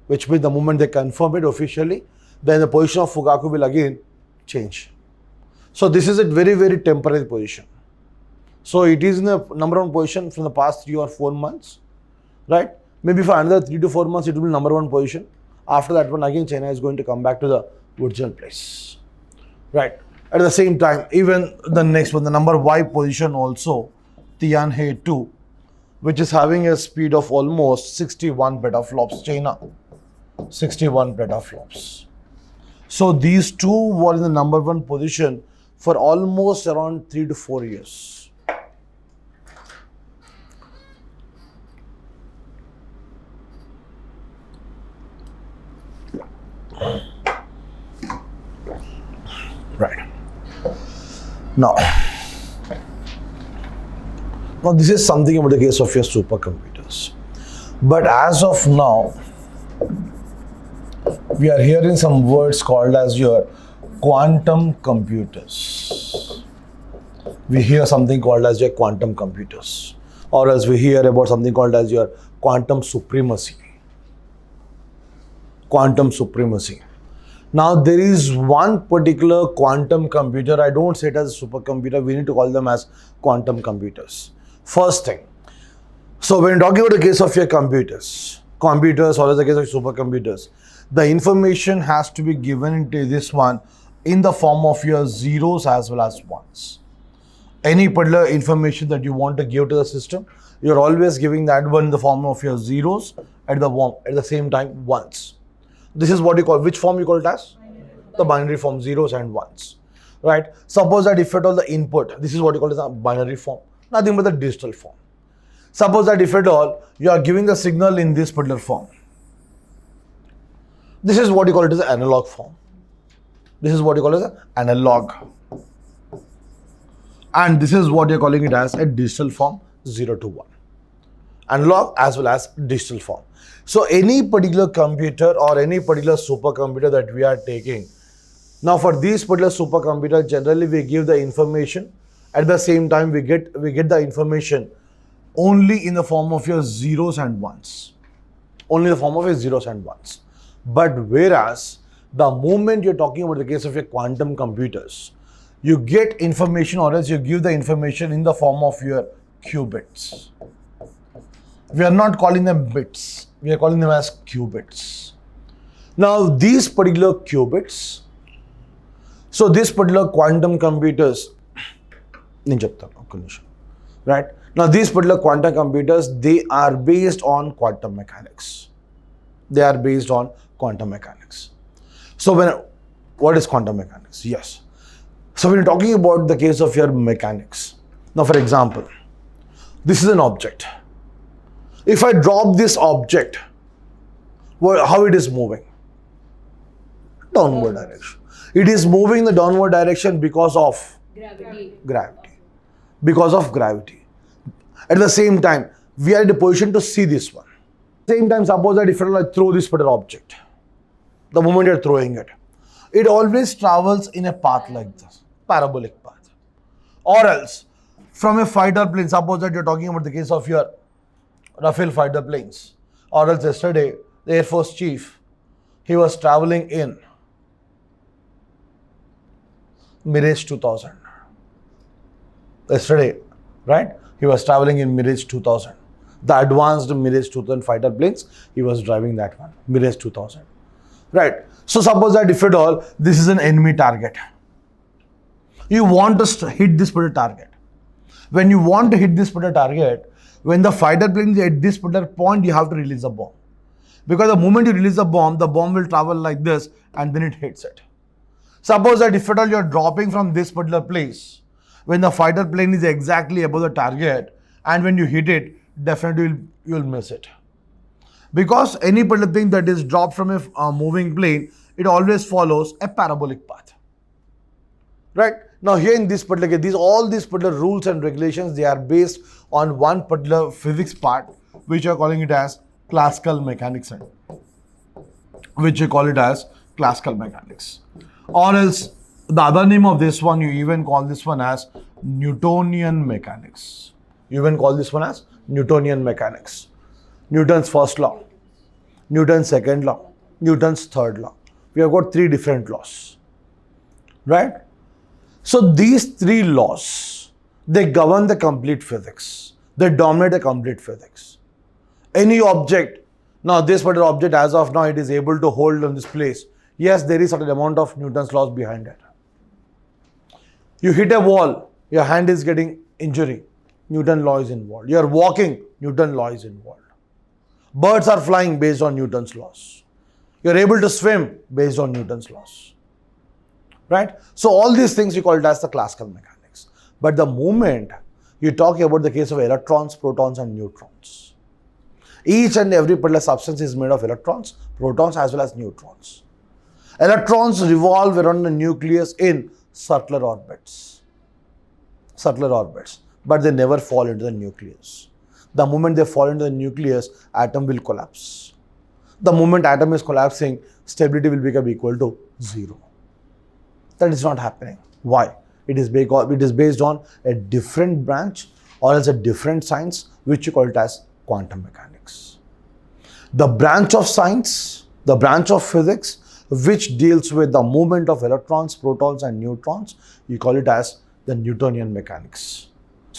which means the moment they confirm it officially, then the position of Fugaku will again change. So this is a very, very temporary position. So it is in the number 1 position from the past 3 or 4 months, right? Maybe for another 3 to 4 months, it will be number 1 position. After that one, again, China is going to come back to the original place, right? At the same time, even the next one, the number Y position also, Tianhe 2, which is having a speed of almost 61 petaflops, China, 61 petaflops. So these two were in the number 1 position for almost around 3 to 4 years. Right. Now this is something about the case of your supercomputers. But as of now, we are hearing some words called as your quantum computers. We hear something called as your quantum computers, or else we hear about something called as your quantum supremacy. Quantum supremacy. Now there is one particular quantum computer, I don't say it as a supercomputer, we need to call them as quantum computers. First thing, so when talking about the case of your computers or as the case of supercomputers, the information has to be given into this one in the form of your zeros as well as ones. Any particular information that you want to give to the system, you're always giving that one in the form of your zeros at the same time ones. This is what you call, which form you call it as? The binary form, zeros and ones. Right? Suppose that if at all the input, this is what you call as a binary form, nothing but the digital form. Suppose that if at all you are giving the signal in this particular form, this is what you call it as an analog form. This is what you call as an analog. And this is what you're calling it as a digital form, 0 to 1. Analog as well as digital form. So any particular computer or any particular supercomputer that we are taking, now for these particular supercomputer, generally we give the information, at the same time we get the information only in the form of your zeros and ones. Only in the form of your zeros and ones. But whereas the moment you're talking about the case of your quantum computers, you get information or else you give the information in the form of your qubits. We are not calling them bits, we are calling them as qubits. Now these particular qubits, so this particular quantum computers, right? Now these particular quantum computers, they are based on quantum mechanics. They are based on quantum mechanics. So what is quantum mechanics? Yes. So when you're talking about the case of your mechanics, now for example, this is an object. If I drop this object, how it is moving? Downward direction. It is moving in the downward direction because of gravity. Because of gravity. At the same time, we are in a position to see this one. Same time, suppose that if I throw this particular object, the moment you're throwing it, it always travels in a path like this, parabolic path. Or else, from a fighter plane, suppose that you're talking about the case of your Rafale fighter planes. Or else yesterday, the Air Force Chief, he was traveling in Mirage 2000. Yesterday, right? He was traveling in Mirage 2000. The advanced Mirage 2000 fighter planes, he was driving that one, Mirage 2000. Right? So suppose that if at all, this is an enemy target. You want to hit this particular target. When you want to hit this particular target, when the fighter plane is at this particular point, you have to release a bomb. Because the moment you release the bomb will travel like this and then it hits it. Suppose that if at all you're dropping from this particular place, when the fighter plane is exactly above the target and when you hit it, definitely you'll miss it. Because any particular thing that is dropped from a moving plane, it always follows a parabolic path. Right? Now here in this particular case, all these particular rules and regulations, they are based on one particular physics part, which you are calling it as classical mechanics. Which you call it as classical mechanics. Or else, the other name of this one, you even call this one as Newtonian mechanics. You even call this one as Newtonian mechanics. Newton's first law, Newton's second law, Newton's third law. We have got 3 different laws. Right? So these 3 laws, they govern the complete physics. They dominate the complete physics. Any object, now this particular object as of now, it is able to hold on this place. Yes, there is a certain amount of Newton's laws behind it. You hit a wall, your hand is getting injury. Newton's law is involved. You are walking, Newton's law is involved. Birds are flying based on Newton's laws. You are able to swim based on Newton's laws. Right? So all these things you call it as the classical mechanics. But the moment you talk about the case of electrons, protons and neutrons, each and every particular substance is made of electrons, protons as well as neutrons. Electrons revolve around the nucleus in circular orbits. Circular orbits. But they never fall into the nucleus. The moment they fall into the nucleus, atom will collapse. The moment atom is collapsing, stability will become equal to 0. That is not happening. Why? It is based on a different branch or else a different science, which you call it as quantum mechanics. The branch of science, the branch of physics, which deals with the movement of electrons, protons and neutrons, you call it as the Newtonian mechanics.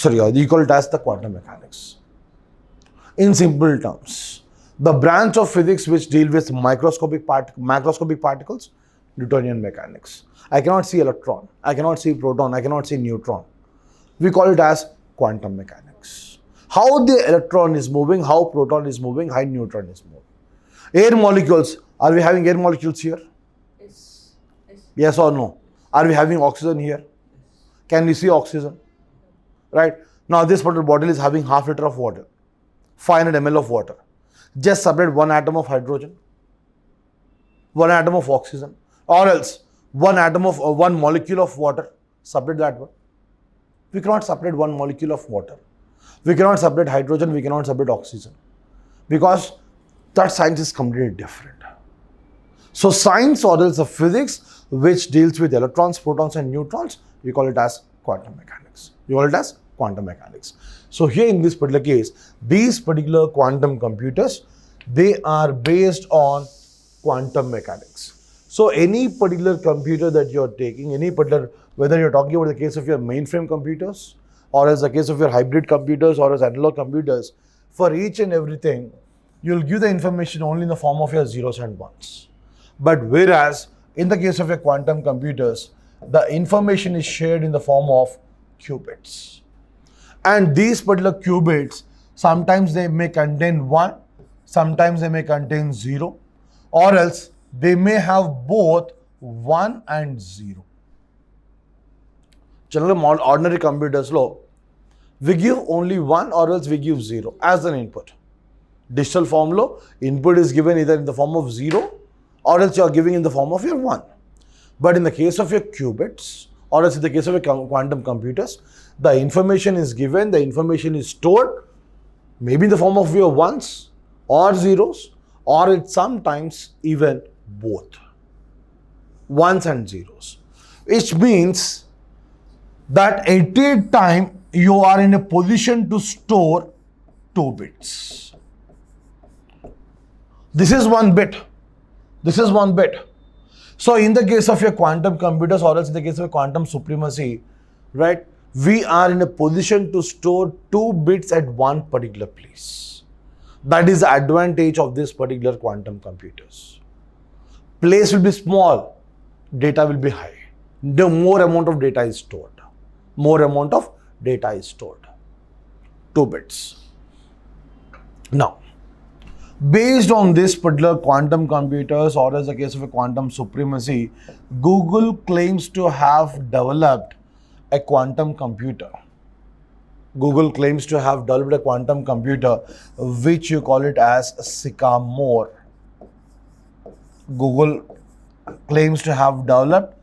You call it as the quantum mechanics. In simple terms, the branch of physics which deal with macroscopic particles, Newtonian mechanics. I cannot see electron, I cannot see proton, I cannot see neutron. We call it as quantum mechanics. How the electron is moving, how proton is moving, how neutron is moving. Air molecules, are we having air molecules here? Yes. Yes or no? Are we having oxygen here? Can we see oxygen? Right? Now this particular bottle is having half liter of water, 500 ml of water. Just separate one atom of hydrogen, one atom of oxygen, or else one molecule of water, separate that one. We cannot separate one molecule of water. We cannot separate hydrogen, we cannot separate oxygen, because that science is completely different. So science or else the physics which deals with electrons, protons and neutrons, we call it as quantum mechanics. You call it as quantum mechanics. So here in this particular case, these particular quantum computers, they are based on quantum mechanics. So any particular computer that you're taking, whether you're talking about the case of your mainframe computers, or as the case of your hybrid computers or as analog computers, for each and everything, you'll give the information only in the form of your zeros and ones. But whereas in the case of your quantum computers, the information is shared in the form of qubits. And these particular qubits, sometimes they may contain 1, sometimes they may contain 0, or else they may have both 1 and 0. Generally, ordinary computers, we give only 1 or else we give 0 as an input. Digital form, input is given either in the form of 0 or else you are giving in the form of your 1. But in the case of your qubits, or else in the case of your quantum computers, the information is given, the information is stored, maybe in the form of your 1s or 0s, or it's sometimes even both 1s and 0s, which means that at a time you are in a position to store 2 bits. This is 1 bit. This is 1 bit. So in the case of your quantum computers, or else in the case of quantum supremacy, right, we are in a position to store 2 bits at one particular place. That is the advantage of this particular quantum computers. Place will be small, data will be high. The more amount of data is stored. More amount of data is stored. 2 bits. Now, based on this particular quantum computers, or as a case of a quantum supremacy, Google claims to have developed a quantum computer. Google claims to have developed a quantum computer which you call it as Sycamore. Google claims to have developed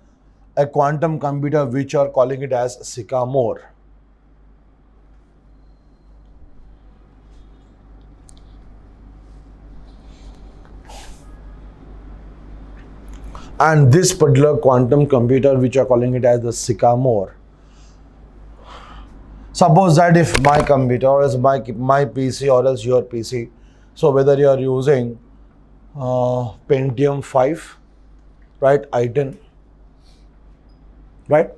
a quantum computer which are calling it as Sycamore. And this particular quantum computer which are calling it as the Sycamore, suppose that if my computer or else my PC or else your PC, so whether you are using Pentium 5, right, i10, right,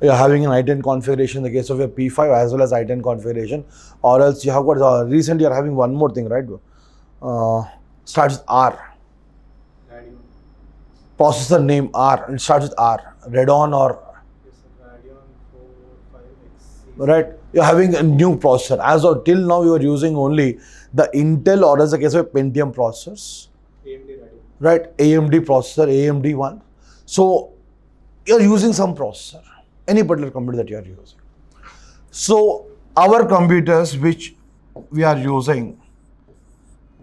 you are having an i10 configuration in the case of your P5 as well as i10 configuration, or else you have got recently you are having one more thing, right, starts with R. Processor name R, it starts with R, Radeon or Radeon 45X. right? You're having a new processor. As of till now, you are using only the Intel or as the case of Pentium processors, AMD Radeon. right? AMD processor, AMD one. So you're using some processor, any particular computer that you are using. So our computers which we are using,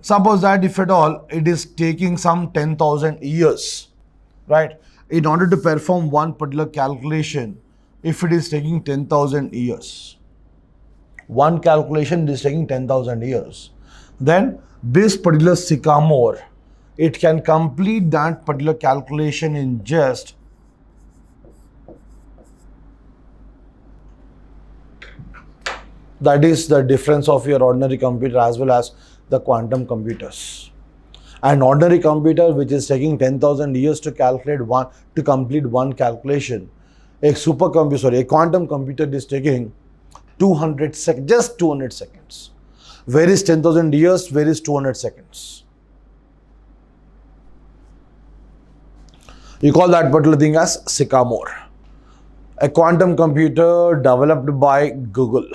suppose that if at all it is taking some 10,000 years right? In order to perform one particular calculation, if it is taking 10,000 years, one calculation is taking 10,000 years, then this particular Sycamore, it can complete that particular calculation in just that is the difference of your ordinary computer as well as the quantum computers. An ordinary computer which is taking 10,000 years to complete one calculation, a quantum computer is taking 200 seconds, just 200 seconds. Where is 10,000 years? Where is 200 seconds? You call that particular thing as Sycamore. A quantum computer developed by Google.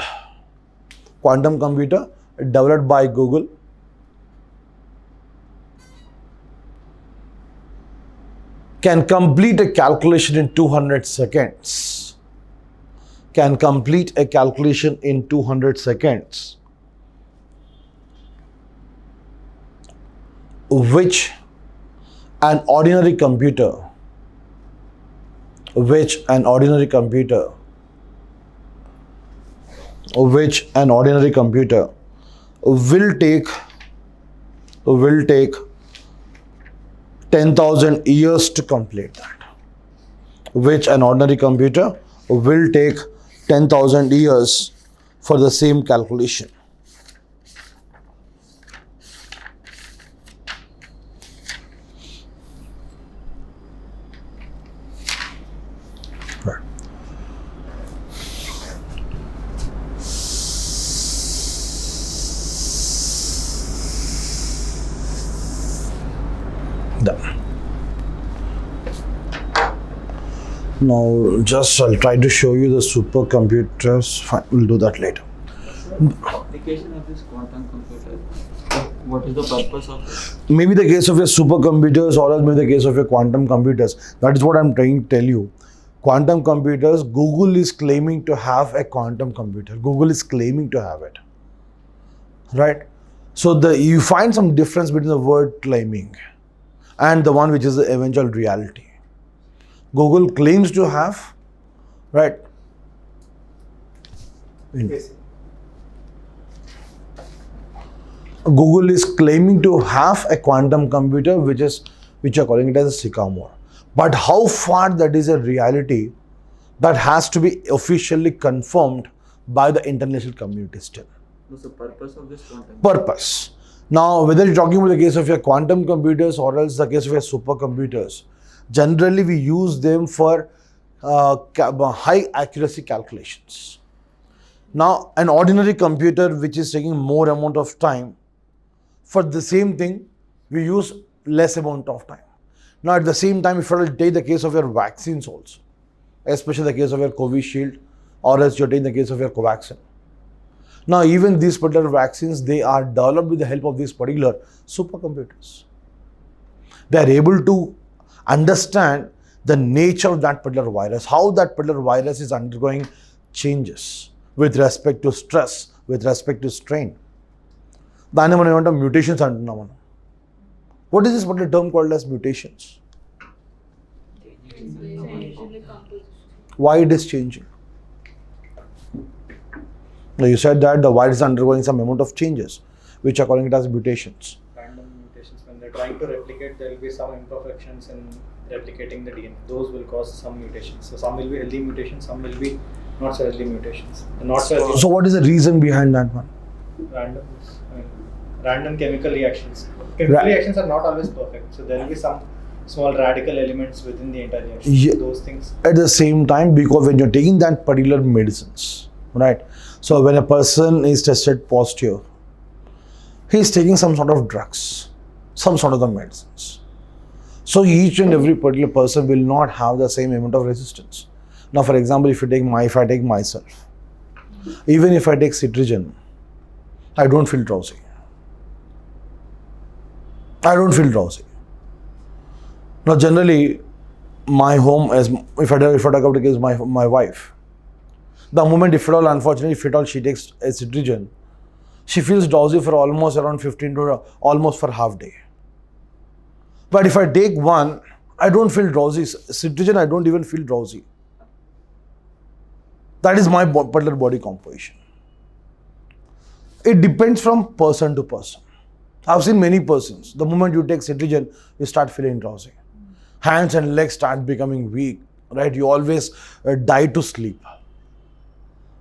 Quantum computer developed by Google can complete a calculation in 200 seconds. Can complete a calculation in 200 seconds. Which an ordinary computer will take 10,000 years to complete that. Which an ordinary computer will take 10,000 years for the same calculation. Right. Done. Now, just I'll try to show you the supercomputers. Fine, we'll do that later. Application of this quantum computer. What is the purpose of it? Maybe the case of your supercomputers or else maybe the case of your quantum computers. That is what I'm trying to tell you. Quantum computers, Google is claiming to have a quantum computer. Google is claiming to have it. Right? So you find some difference between the word claiming and the one which is the eventual reality. Google claims to have, right? Yes. Google is claiming to have a quantum computer which are calling it as a Sycamore. But how far that is a reality, that has to be officially confirmed by the international community still. What's the purpose of this quantum? Purpose. Now, whether you're talking about the case of your quantum computers or else the case of your supercomputers, generally we use them for high accuracy calculations. Now, an ordinary computer which is taking more amount of time, for the same thing, we use less amount of time. Now, at the same time, if you will take the case of your vaccines also, especially the case of your Covishield or else you're taking the case of your Covaxin. Now, even these particular vaccines, they are developed with the help of these particular supercomputers. They are able to understand the nature of that particular virus, how that particular virus is undergoing changes with respect to stress, with respect to strain. దాన్ని మనం ఏమంటాం mutations అంటున్నాం మనం. What is this particular term called as mutations? Why it is changing? Now you said that the virus is undergoing some amount of changes, which are calling it as mutations. Random mutations, when they're trying to replicate, there will be some imperfections in replicating the DNA. Those will cause some mutations. So some will be healthy mutations, some will be not so healthy mutations. The not so healthy So what is the reason behind that one? Random chemical reactions. Chemical reactions are not always perfect. So there will be some small radical elements within the entire reaction. Yeah. Those things. At the same time, because when you're taking that particular medicines, right? So when a person is tested positive, he is taking some sort of drugs, some sort of the medicines. So each and every particular person will not have the same amount of resistance. Now, for example, if I take myself, even if I take Cetirizine, I don't feel drowsy. Now, generally, my home, as if I talk about the case, my wife, the moment, if at all, unfortunately, if at all she takes a Cetirizine, she feels drowsy for almost around 15 to almost for half day. But if I take one, I don't feel drowsy. Citizen, I don't even feel drowsy. That is my particular body composition. It depends from person to person. I've seen many persons. The moment you take citizen, you start feeling drowsy. Hands and legs start becoming weak, right? You always die to sleep.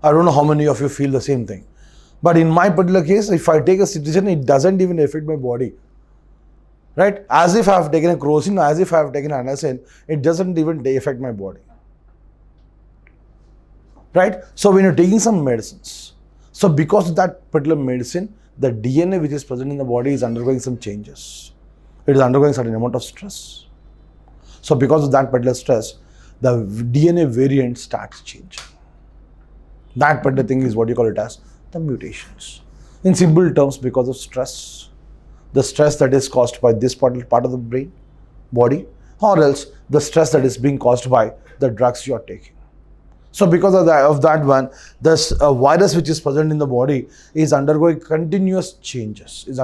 I don't know how many of you feel the same thing. But in my particular case, if I take a citizen, it doesn't even affect my body. Right? As if I have taken a crocin, as if I have taken anacin, it doesn't even affect my body. Right? So when you're taking some medicines, so because of that particular medicine, the DNA which is present in the body is undergoing some changes. It is undergoing certain amount of stress. So because of that particular stress, the DNA variant starts changing. That particular thing is what you call it as the mutations. In simple terms, because of stress, the stress that is caused by this part of the brain, body, or else the stress that is being caused by the drugs you are taking. So because of that one, this virus which is present in the body is undergoing continuous changes. So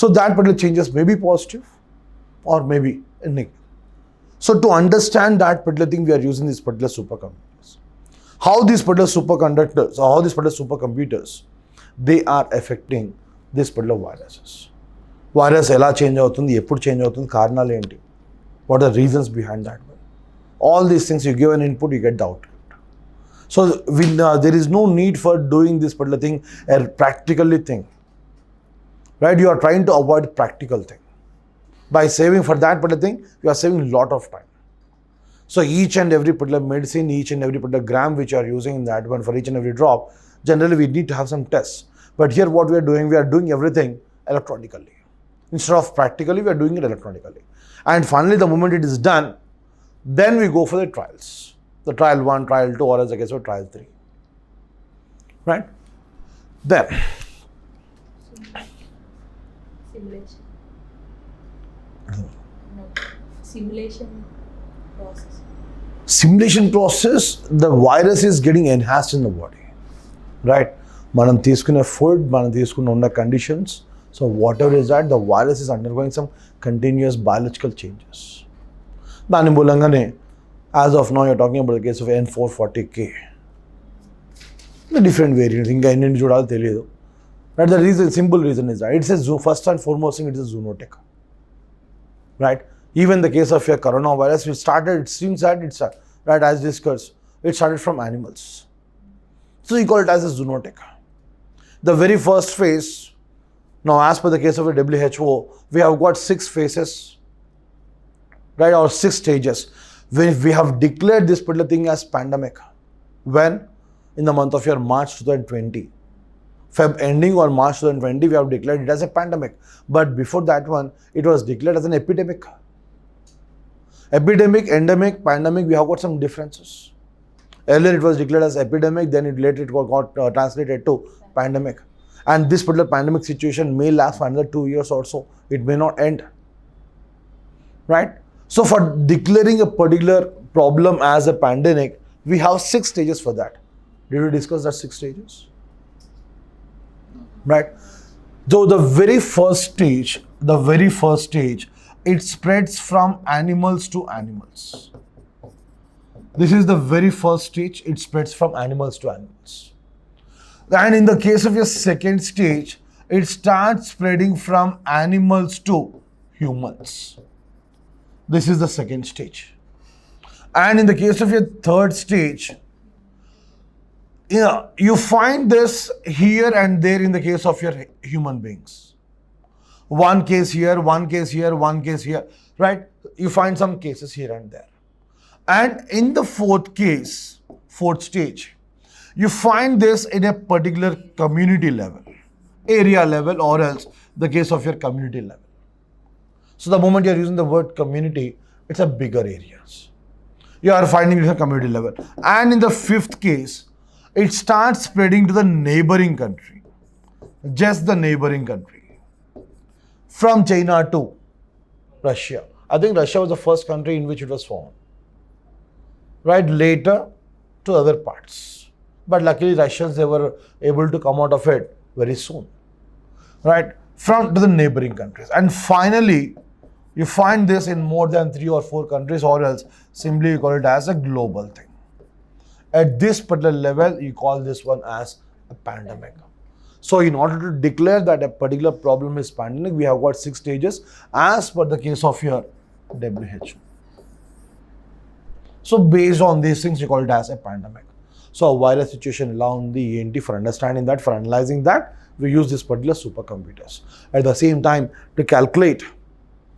that particular changes may be positive or maybe negative. So to understand that particular thing, we are using these particular supercomputers. How these particular superconductors or how these particular supercomputers, they are affecting this particular viruses. Virus ఎలా change అవుతుంది, ఎప్పుడు change అవుతుంది, కారణాలు ఏంటి, what are the reasons behind that one. All these things, you give an input, you get the output. So there is no need for doing this particular thing a practically thing. Right? You are trying to avoid practical thing. By saving for that particular thing, you are saving a lot of time. So each and every particular medicine, each and every particular gram which you are using in that one, for each and every drop, generally we need to have some tests. But here what we are doing everything electronically. Instead of practically, we are doing it electronically. And finally, the moment it is done, then we go for the trials. The trial 1, trial 2, or as I guess for trial 3. Right? Then. Simulation. No. Simulation process. Simulation process, the virus is getting enhanced in the body. Right? మనం తీసుకునే food, మనం తీసుకున్న ఉన్న conditions, so what ever is that, the virus is undergoing some continuous biological changes. దాని మూలంగానే as of now you're talking about the case of N440K, different variants, ఇంకా ఎన్ని చూడాలో తెలియదు. Right? The reason, simple reason is that it's a first and foremost thing, it is a zoonotic. Right? Even the case of your coronavirus, it seems that it's right, as discussed, it started from animals. So you call it as a zoonotic. The very first phase, now as per the case of the WHO, we have got 6 phases, right, or 6 stages. When we have declared this particular thing as pandemic, when in the month of year March 2020, Feb ending or March 2020, we have declared it as a pandemic. But before that one, it was declared as an epidemic. Epidemic, endemic, pandemic, we have got some differences. Earlier it was declared as epidemic, then it later got translated to pandemic. And this particular pandemic situation may last for another 2 years or so. It may not end. Right? So for declaring a particular problem as a pandemic, we have 6 stages for that. Did we discuss that 6 stages? Right? So the very first stage, it spreads from animals to animals. This is the very first stage, it spreads from animals to animals. And in the case of your second stage, it starts spreading from animals to humans. This is the second stage. And in the case of your third stage, you find this here and there in the case of your human beings. One case here, one case here, one case here, right? You find some cases here and there. And in the fourth stage, you find this in a particular community level, area level, or else the case of your community level. So the moment you are using the word community, it's a bigger areas. You are finding it at a community level. And in the 5th case, it starts spreading to the neighboring country, just the neighboring country, from China to Russia. I think Russia was the first country in which it was found. Right, later to other parts. But luckily Russians, they were able to come out of it very soon. Right, from to the neighboring countries. And finally, You find this in more than 3 or 4 countries, or else simply you call it as a global thing. At this particular level, you call this one as a pandemic. So in order to declare that a particular problem is pandemic, we have got 6 stages as per the case of your WHO. So based on these things, you call it as a pandemic. So a virus situation along the ENT, for understanding that, for analyzing that, we use this particular supercomputers. At the same time, to calculate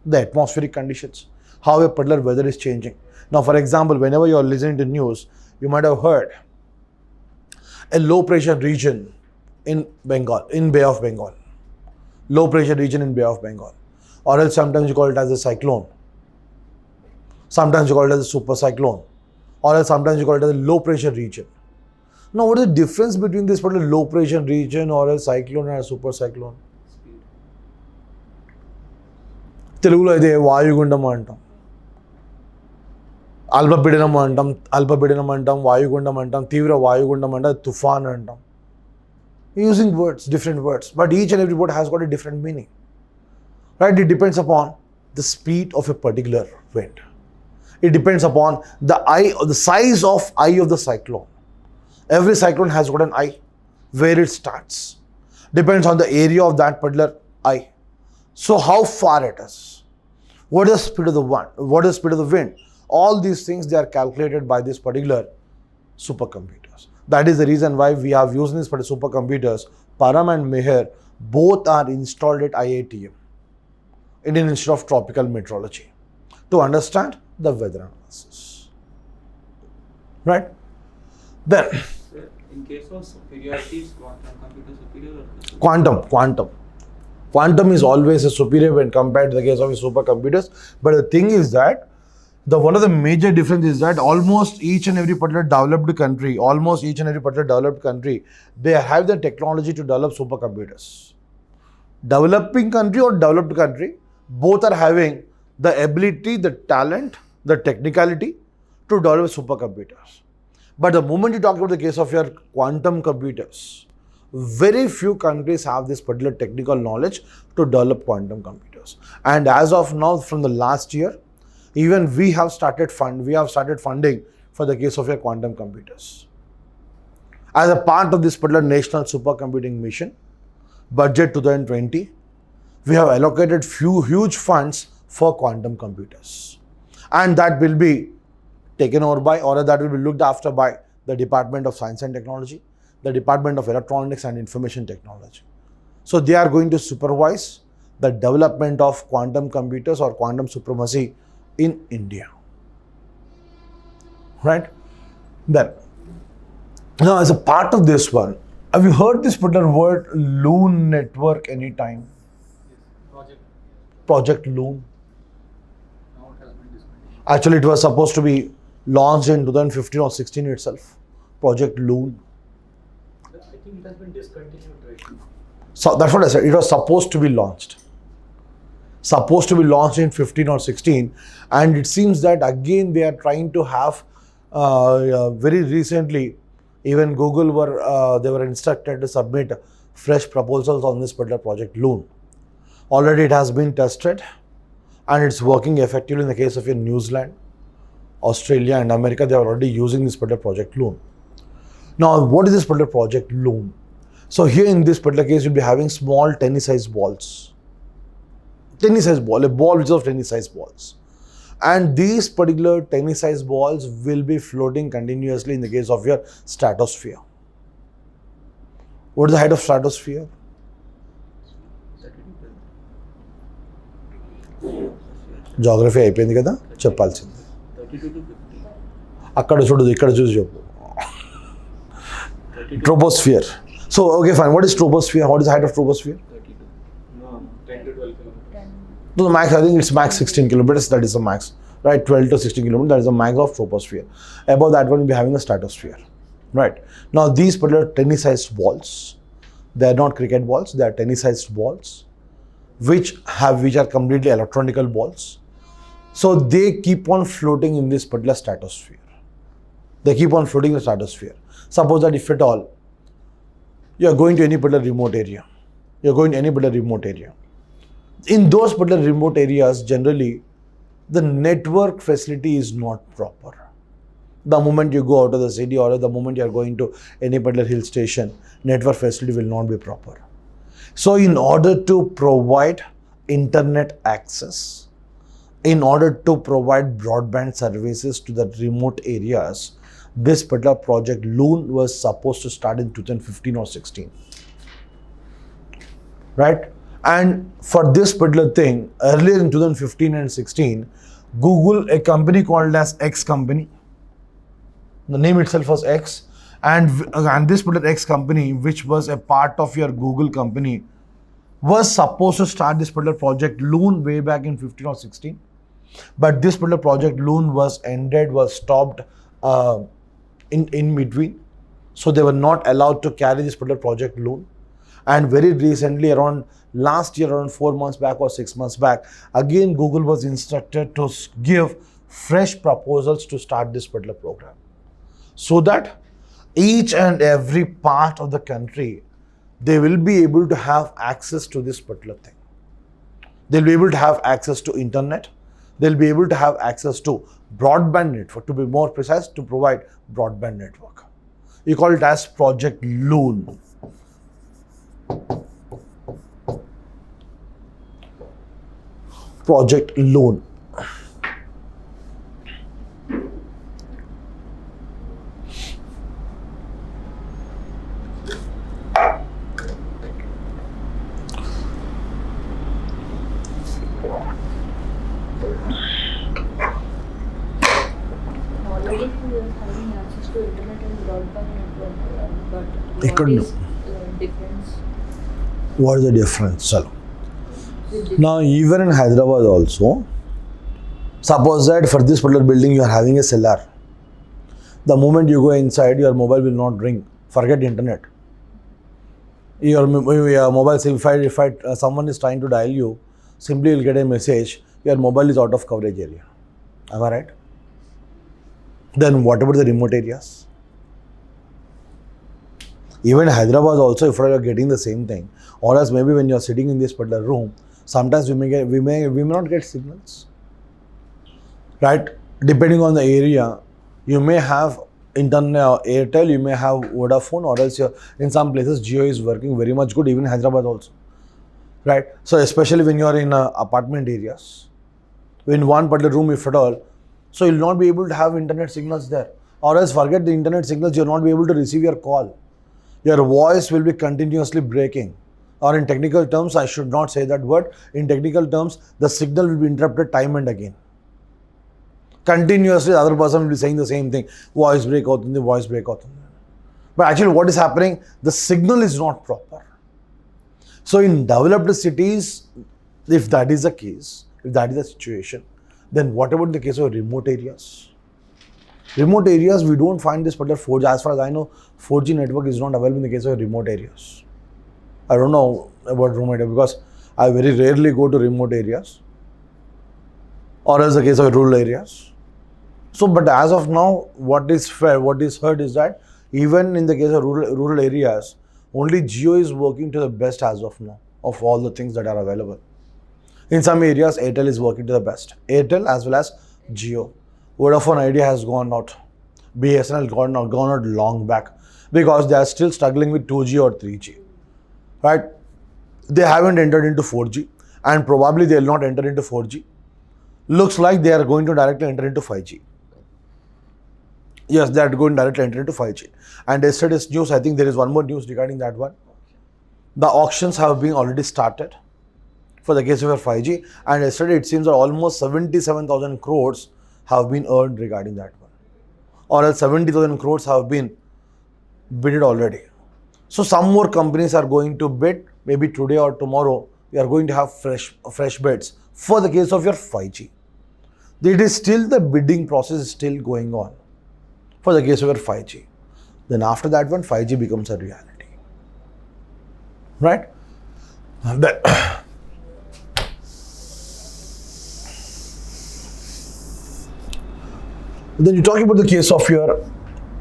the atmospheric conditions, how a particular weather is changing. Now, for example, whenever you are listening to news, you might have heard a low pressure region in Bengal, in Bay of Bengal. Low pressure region in Bay of Bengal. Or else sometimes you call it as a cyclone. Sometimes you call it as a super cyclone. Or else sometimes you call it as a low pressure region. Now, what is the difference between this particular low pressure region or a cyclone and a super cyclone? తెలుగులో అయితే వాయుగుండం అంటాం, అల్పపీడనం అంటాం, వాయుగుండం అంటాం, తీవ్ర వాయుగుండం అంటాం, తుఫాన్ అంటాం. Using words, different words, but each and every word has got a different meaning. Right? It depends upon the speed of a particular wind. It depends upon the eye or the size of eye of the cyclone. Every cyclone has got an eye, where it starts. Depends on the area of that particular eye. So how far it is. What is the speed of the wind? What is the speed of the wind? All these things, they are calculated by this particular supercomputers. That is the reason why we have used these particular supercomputers. Param and Meher both are installed at IITM, Indian Institute of Tropical Meteorology, to understand the weather analysis. Right? Then, Sir, in case of superiority, is quantum computer superior or quantum. Quantum is always a superior when compared to the case of supercomputers. But the thing is that one of the major difference is that almost each and every particular developed country, they have the technology to develop supercomputers. Developing country or developed country, both are having the ability, the talent, the technicality to develop supercomputers. But the moment you talk about the case of your quantum computers, very few countries have this particular technical knowledge to develop quantum computers. And as of now, from the last year, even we have started funding for the case of your quantum computers. As a part of this particular national supercomputing mission, budget 2020, we have allocated few huge funds for quantum computers. And that will be taken over by, or that will be looked after by, the Department of Science and Technology, the Department of Electronics and Information Technology. So they are going to supervise the development of quantum computers or quantum supremacy in India. Right? Then, now as a part of this one, have you heard this particular word Loon Network anytime? Project Loon. Now it has been discontinued. Actually, it was supposed to be launched in 2015 or 16 itself. Project Loon. I think it has been discontinued right now. So that's what I said. It was supposed to be launched. In 15 or 16, and it seems that again they are trying to have very recently, even Google were instructed to submit fresh proposals on this particular Project Loon. Already it has been tested and it's working effectively in the case of New Zealand, Australia and America. They are already using this particular Project Loon. Now, what is this particular Project Loon? So here in this particular case, you'll be having small tennis-sized balls. A ball which is of tennis-sized balls. And these particular tennis-sized balls will be floating continuously in the case of your stratosphere. What is the height of stratosphere? Geography అయిపోయింది కదా, చెప్పాల్సింది. 32 to 50. అక్కడ చూడదు, ఇక్కడ చూసి చెప్పు. Troposphere. So, okay, fine. What is troposphere? What is the height of troposphere? 32. No, 10 to 12 kilometers. So the max, I think it's max 16 kilometers. That is the max, right? 12 to 16 kilometers. That is the max of troposphere. Above that one, we'll be having a stratosphere, right? Now, these particular tennis-sized balls, they are not cricket balls. They are tennis-sized balls, which are completely electronical balls. So they keep on floating in this particular stratosphere. They keep on floating in the stratosphere. Suppose that if at all you are going to any particular remote area, In those particular remote areas, generally, the network facility is not proper. The moment you go out of the city or the moment you are going to any particular hill station, network facility will not be proper. So in order to provide internet access, in order to provide broadband services to the remote areas, this particular project Loon was supposed to start in 2015 or 16. Right? And for this particular thing, earlier in 2015 and 16, Google, a company called as X company, the name itself was X, and this particular X company, which was a part of your Google company, was supposed to start this particular project Loon way back in 15 or 16. But this particular project Loon was ended, was stopped in between. So they were not allowed to carry this particular project Loon. And very recently, around last year, around 4 months back or 6 months back, again Google was instructed to give fresh proposals to start this particular program, so that each and every part of the country, they will be able to have access to this particular thing. They'll be able to have access to internet. They'll be able to have access to broadband network, to be more precise, to provide broadband network. You call it as Project Loon. Project Loon. Already we are having access to internet and broadband network, but ఇక్కడ what is difference What is the difference? Chalo. with this? Now, even in Hyderabad also, suppose that for this particular building you are having a cellar. The moment you go inside, your mobile will not ring. Forget internet. Your mobile, if someone is trying to dial you, simply you'll get a message, your mobile is out of coverage area. Am I right? Then what about the remote areas? Even in Hyderabad also, if you are getting the same thing, or else maybe when you are sitting in this particular room, sometimes we may not get signals, right? Depending on the area, you may have internet, Airtel, you may have Vodafone, or else in some places Jio is working very much good, even in Hyderabad also, right? So especially when you are in apartment areas, in one particular room if at all, so you'll not be able to have internet signals there, or else forget the internet signals, you'll not be able to receive your call. Your voice will be continuously breaking. Or in technical terms, I should not say that word. In technical terms, the signal will be interrupted time and again. Continuously, the other person will be saying the same thing. Voice break authundi, voice break authundi. But actually what is happening? The signal is not proper. So in developed cities, if that is the case, if that is the situation, then what about the case of remote areas? Remote areas, we don't find this particular 4G. As far as I know, 4G network is not available in the case of remote areas. I don't know about remote areas because I very rarely go to remote areas, or as the case of rural areas. So, but as of now, what is heard is that even in the case of rural areas, only Jio is working to the best as of now of all the things that are available. In some areas, Airtel is working to the best. Airtel as well as Jio. Vodafone Idea has gone out. BSNL gone out long back because they are still struggling with 2G or 3G. Right? They haven't entered into 4G and probably they will not enter into 4G. Looks like they are going to directly enter into 5G. Yes, they are going to directly enter into 5G. And yesterday's news, I think there is one more news regarding that one. The auctions have been already started for the case of your 5G, and yesterday it seems that almost 77,000 crores have been earned regarding that one, or else 70,000 crores have been bidded already. So some more companies are going to bid, maybe today or tomorrow. We are going to have fresh bids for the case of your 5G. It is still, the bidding process is still going on for the case of your 5G. Then after that one, 5G becomes a reality, right? Then you're talking about the case of your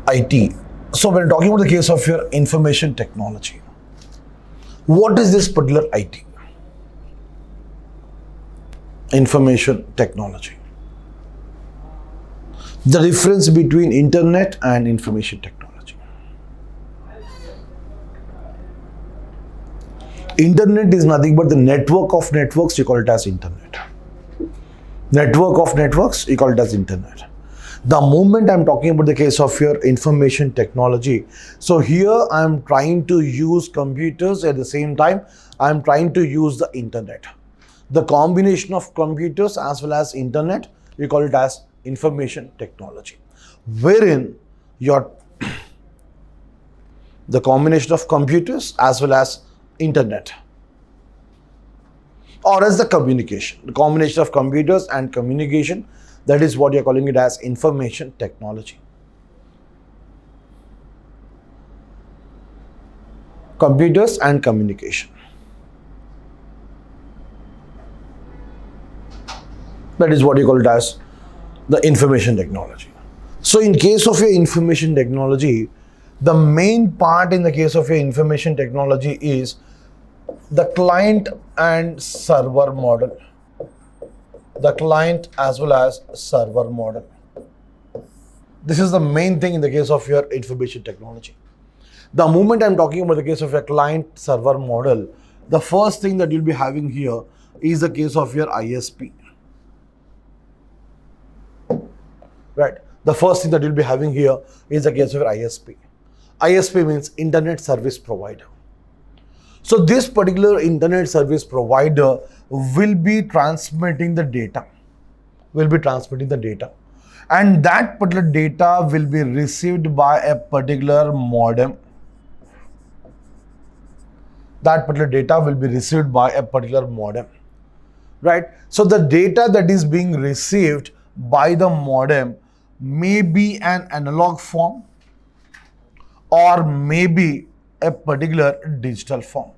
IT. So when you're talking about the case of your information technology, what is this particular IT? information technology. The difference between internet and information technology. Internet is nothing but the network of networks, you call it as internet. Network of networks, you call it as internet. The moment I'm talking about the case of your information technology, so here I'm trying to use computers at the same time, I'm trying to use the internet. The combination of computers as well as internet, we call it as information technology. Wherein your the combination of computers as well as internet, or as the communication, the combination of computers and communication, that is what you're calling it as information technology. Computers and communication. That is what you call it as the information technology. So in case of your information technology, the main part in the case of your information technology is the client and server model. The client as well as server model. This is the main thing in the case of your information technology. The moment I'm talking about the case of your client server model, the first thing that you'll be having here is the case of your ISP. Right. The first thing that you'll be having here is the case of your ISP. ISP means Internet Service Provider. So this particular Internet Service Provider will be transmitting the data. And that particular data will be received by a particular modem. Right. So the data that is being received by the modem may be an analog form or maybe a particular digital form.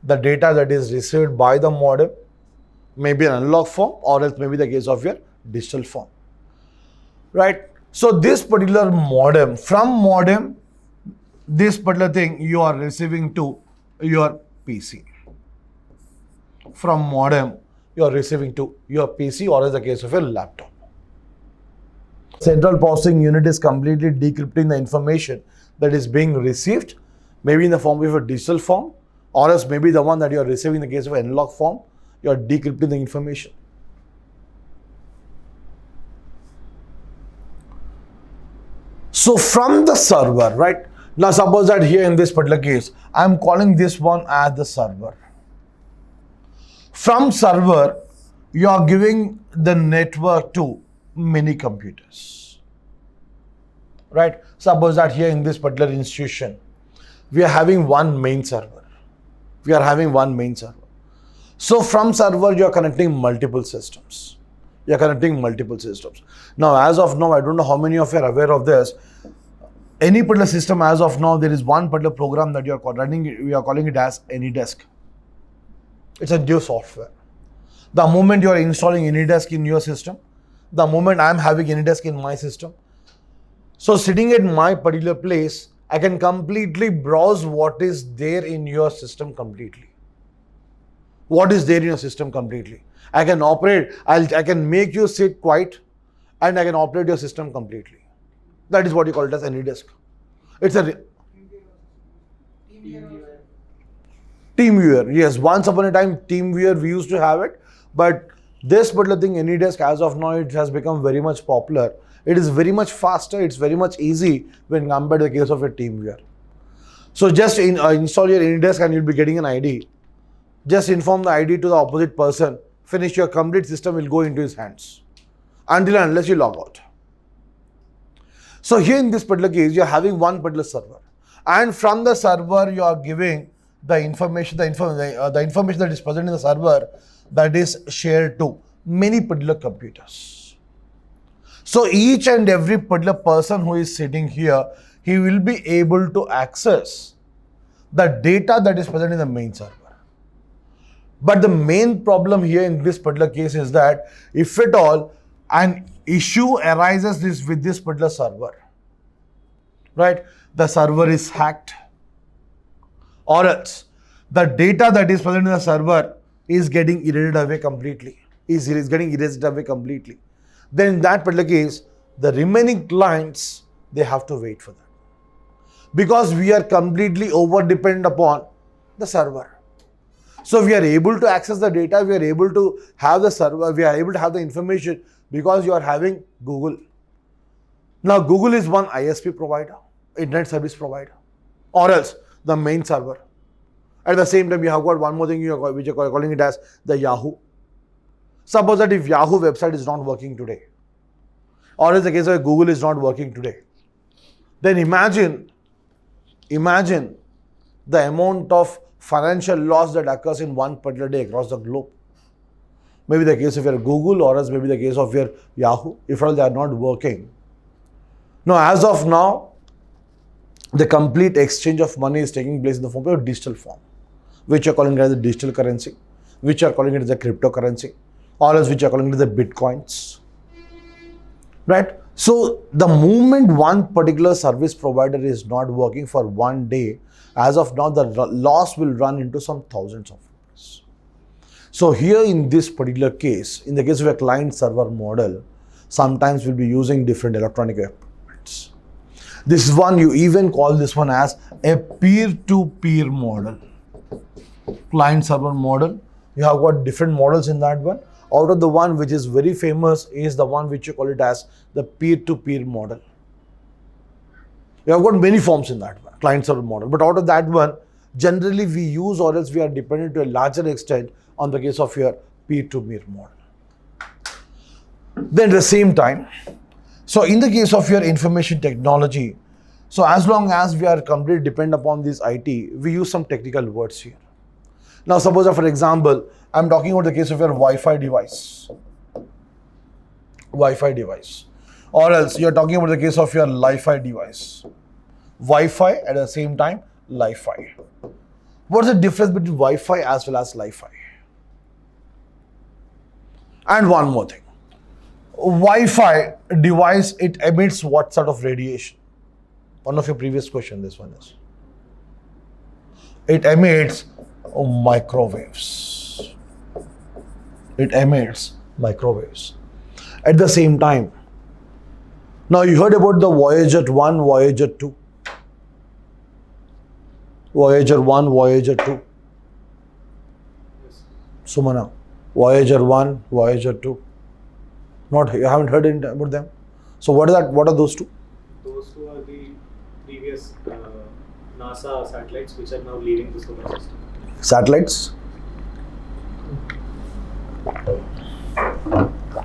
The data that is received by the modem may be an analog form or else may be the case of your digital form. Right. So this particular modem, from modem, this particular thing you are receiving to your PC. From modem, you are receiving to your PC or as the case of your laptop. Central processing unit is completely decrypting the information that is being received, maybe in the form of a digital form, or else maybe the one that you are receiving in the case of analog form, you are decrypting the information. So from the server, right? Now suppose that here in this particular case, I am calling this one as the server. From server, you are giving the network to many computers. Right? Suppose that here in this particular institution, we are having one main server. So from server, you are connecting multiple systems. Now, as of now, I don't know how many of you are aware of this. Any particular system, as of now, there is one particular program that you are running. We are calling it as AnyDesk. It's a new software. The moment you are installing AnyDesk in your system, the moment I am having AnyDesk in my system, so sitting at my particular place, I can completely browse what is there in your system completely. I can operate, I can make you sit quiet and I can operate your system completely. That is what you call it as AnyDesk. It's a TeamViewer. Yes, once upon a time TeamViewer we used to have it, but this particular thing AnyDesk, as of now, it has become very much popular. It is very much faster, it's very much easy when compared to the case of a TeamViewer. So just install your AnyDesk and you'll be getting an ID. Just inform the ID to the opposite person, finish, your complete system will go into his hands until and unless you log out. So here in this particular case, you're having one particular server, and from the server you are giving the information, the information that is present in the server, that is shared to many particular computers. So each and every particular person who is sitting here, he will be able to access the data that is present in the main server. But the main problem here in this particular case is that if at all an issue arises with this particular server, right? The server is hacked, or else the data that is present in the server is getting eroded away completely. is getting erased away completely. Then in that particular case, the remaining clients, they have to wait for that. Because we are completely over dependent upon the server. So we are able to access the data, we are able to have the server, we are able to have the information because you are having Google. Now Google is one ISP provider, internet service provider, or else the main server. At the same time, you have got one more thing which you are calling it as the Yahoo. Suppose that if Yahoo website is not working today, or in the case of Google is not working today, then imagine the amount of financial loss that occurs in one particular day across the globe. Maybe the case of your Google, or else maybe the case of your Yahoo, if all they are not working. Now, as of now, the complete exchange of money is taking place in the form of digital form, which you are calling it as a digital currency, which you are calling it as a cryptocurrency, or else which you are calling it as the bitcoins. Right? So the moment one particular service provider is not working for one day, as of now, the loss will run into some thousands of rupees. So here in this particular case, in the case of a client server model, sometimes we'll be using different electronic equipments. This one, you even call this one as a peer-to-peer model. Client server model. You have got different models in that one. Out of the one which is very famous is the one which you call it as the peer-to-peer model. You have got many forms in that one, client server model. But out of that one, generally we use, or else we are dependent to a larger extent on the case of your peer-to-peer model. Then at the same time, so in the case of your information technology, so as long as we are completely dependent upon this IT, we use some technical words here. Now suppose that, for example, I'm talking about the case of your Wi-Fi device. Wi-Fi device. Or else you're talking about the case of your Li-Fi device. Wi-Fi at the same time, Li-Fi. What's the difference between Wi-Fi as well as Li-Fi? And one more thing. Wi-Fi device, it emits what sort of radiation? One of your previous question, this one is. It emits microwaves. It emits microwaves. At the same time, now you heard about the Voyager 1, Voyager 2. Voyager 1, Voyager 2. Yes. Sumana, Voyager 1, Voyager 2. Not, you haven't heard about them? So what is that? What are those two? Those two are the previous NASA satellites which are now leaving the solar system. Satellites?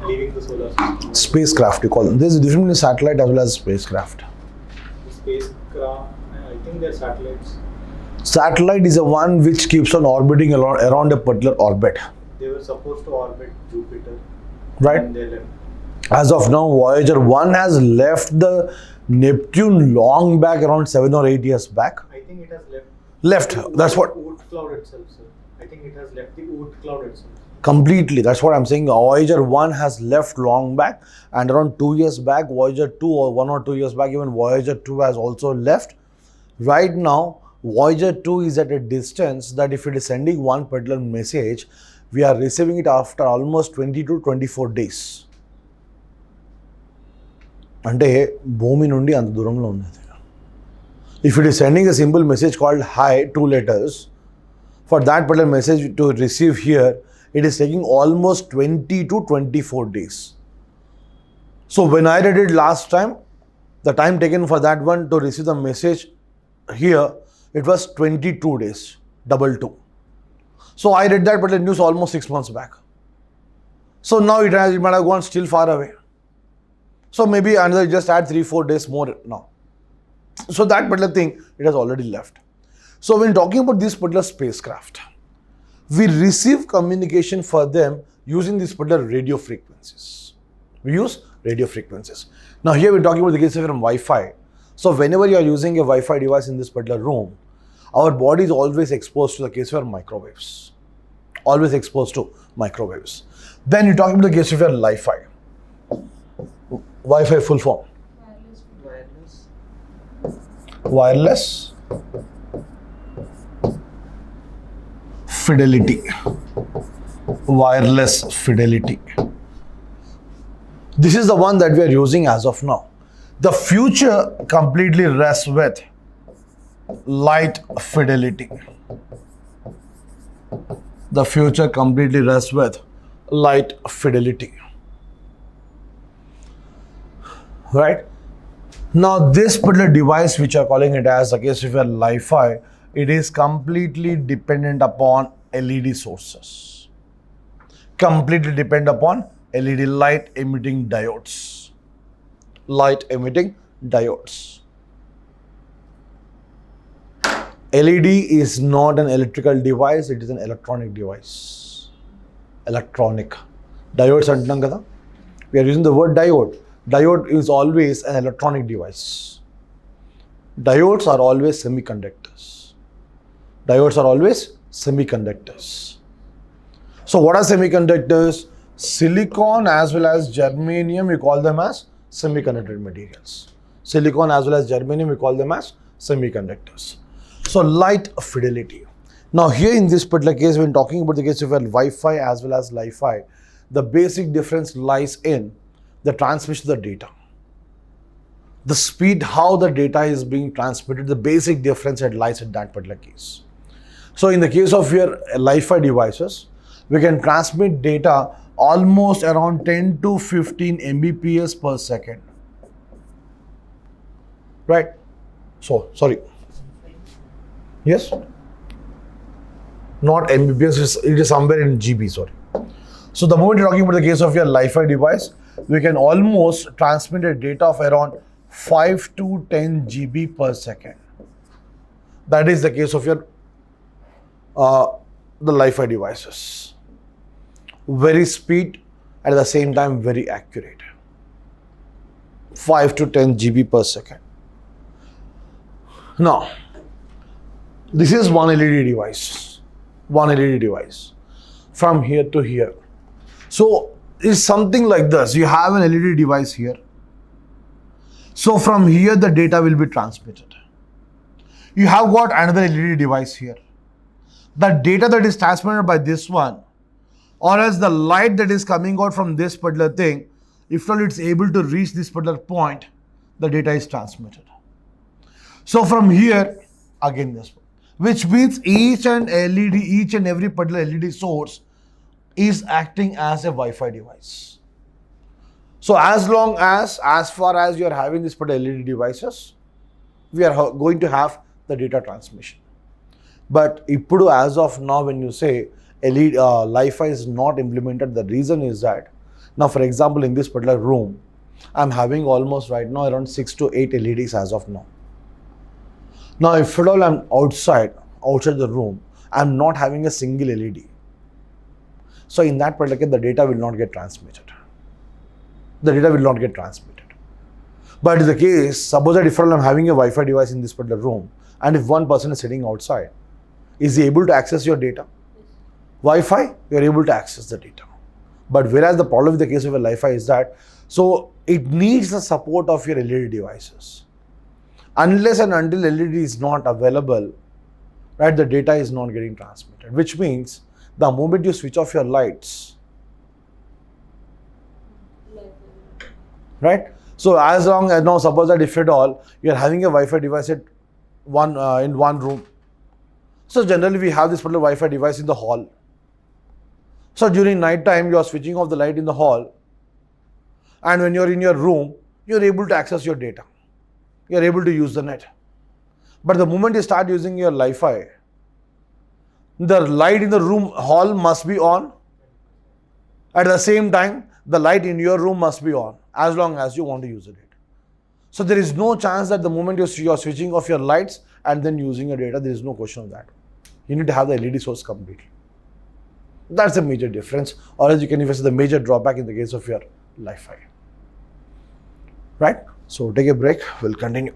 Leaving the solar system. Spacecraft, you call them. There's a difference between satellite as well as spacecraft. The spacecraft, I think they're satellites. Satellite is the one which keeps on orbiting around a particular orbit. They were supposed to orbit Jupiter. Right? And they left. As of now, Voyager 1 has left the Neptune long back, around 7 or 8 years back. I think it has left. Left, that's what. Oort cloud itself, sir. I think it has left the Oort cloud itself. Completely, that's what I'm saying. Voyager 1 has left long back, and around 2 years back, Voyager 2 or 1 or 2 years back, even Voyager 2 has also left. Right now, Voyager 2 is at a distance that if it is sending one particular message, we are receiving it after almost 20 to 24 days. అంటే భూమి నుండి అంత దూరంలో ఉన్నది. If it is sending a simple message called hi, 2 letters, for that particular message to receive here, it is taking almost 20 to 24 days. So when I read it last time, the time taken for that one to receive the message here, it was 22 days, double 2. So I read that particular news almost 6 months back. So now it might have gone still far away. So maybe another just add 3-4 days more now. So that particular thing, it has already left. So when talking about this particular spacecraft, we receive communication for them using these particular radio frequencies. We use radio frequencies. Now here we're talking about the case of Wi-Fi. So whenever you are using a Wi-Fi device in this particular room, our body is always exposed to the case of microwaves. Always exposed to microwaves. Then you're talking about the case of your Li-Fi. Wi-Fi full form. Wireless fidelity. wireless fidelity. This is the one that we are using as of now. The future completely rests with light fidelity. The future completely rests with light fidelity. Right? Now, this particular device, which are calling it as the case of your Li-Fi, it is completely dependent upon LED sources. Completely dependent upon LED, light emitting diodes. Light emitting diodes. LED is not an electrical device, it is an electronic device. Electronic. Diodes antunam kada? We are using the word diode. Diode is always an electronic device. Diodes are always semiconductors. Diodes are always semiconductors. So what are semiconductors? Silicon as well as germanium, we call them as semiconductor materials. Silicon as well as germanium, we call them as semiconductors. So light fidelity. Now here in this particular case, when talking about the case of Wi-Fi as well as Li-Fi, the basic difference lies in the transmission of the data. The speed, how the data is being transmitted, the basic difference that lies in that particular case. So in the case of your Li-Fi devices, we can transmit data almost around 10 to 15 Mbps per second. Right? So, sorry. Yes? Not Mbps, it is somewhere in GB, sorry. So the moment you're talking about the case of your Li-Fi device, we can almost transmit a data of around 5 to 10 GB per second. That is the case of your the Li-Fi devices. Very speed, at the same time very accurate. 5 to 10 GB per second. Now, this is one LED device. One LED device. From here to here. So, it's something like this. You have an LED device here. So, from here the data will be transmitted. You have got another LED device here. The data that is transmitted by this one, or as the light that is coming out from this particular thing, if all it's able to reach this particular point, the data is transmitted. So from here, again this one, which means each and every particular LED source is acting as a Wi-Fi device. So as far as you are having this particular LED devices, we are going to have the data transmission. But ippudu, as of now, when you say LED, Li-Fi is not implemented, the reason is that, now for example, in this particular room, I'm having almost right now around 6 to 8 LEDs as of now. Now if at all I'm outside the room, I'm not having a single LED. So in that particular case, the data will not get transmitted. The data will not get transmitted. But in the case, suppose that if I'm having a Wi-Fi device in this particular room, and if one person is sitting outside, is he able to access your data? Wi-Fi, you are able to access the data. But whereas the problem with the case of a Li-Fi is that, so it needs the support of your LED devices. Unless and until LED is not available, right, the data is not getting transmitted, which means the moment you switch off your lights, right? So as long as now, suppose that if at all you are having a Wi-Fi device at in one room, so generally we have this particular Wi-Fi device in the hall. So during night time, you are switching off the light in the hall, and when you are in your room, you are able to access your data. You are able to use the net. But the moment you start using your Li-Fi, the light in the room hall must be on. At the same time, the light in your room must be on, as long as you want to use the data. So there is no chance that the moment you are switching off your lights and then using your data, there is no question of that. You need to have the LED source completely. That's a major difference, or as you can even say the major drawback in the case of your Li-Fi. Right? So take a break, we'll continue.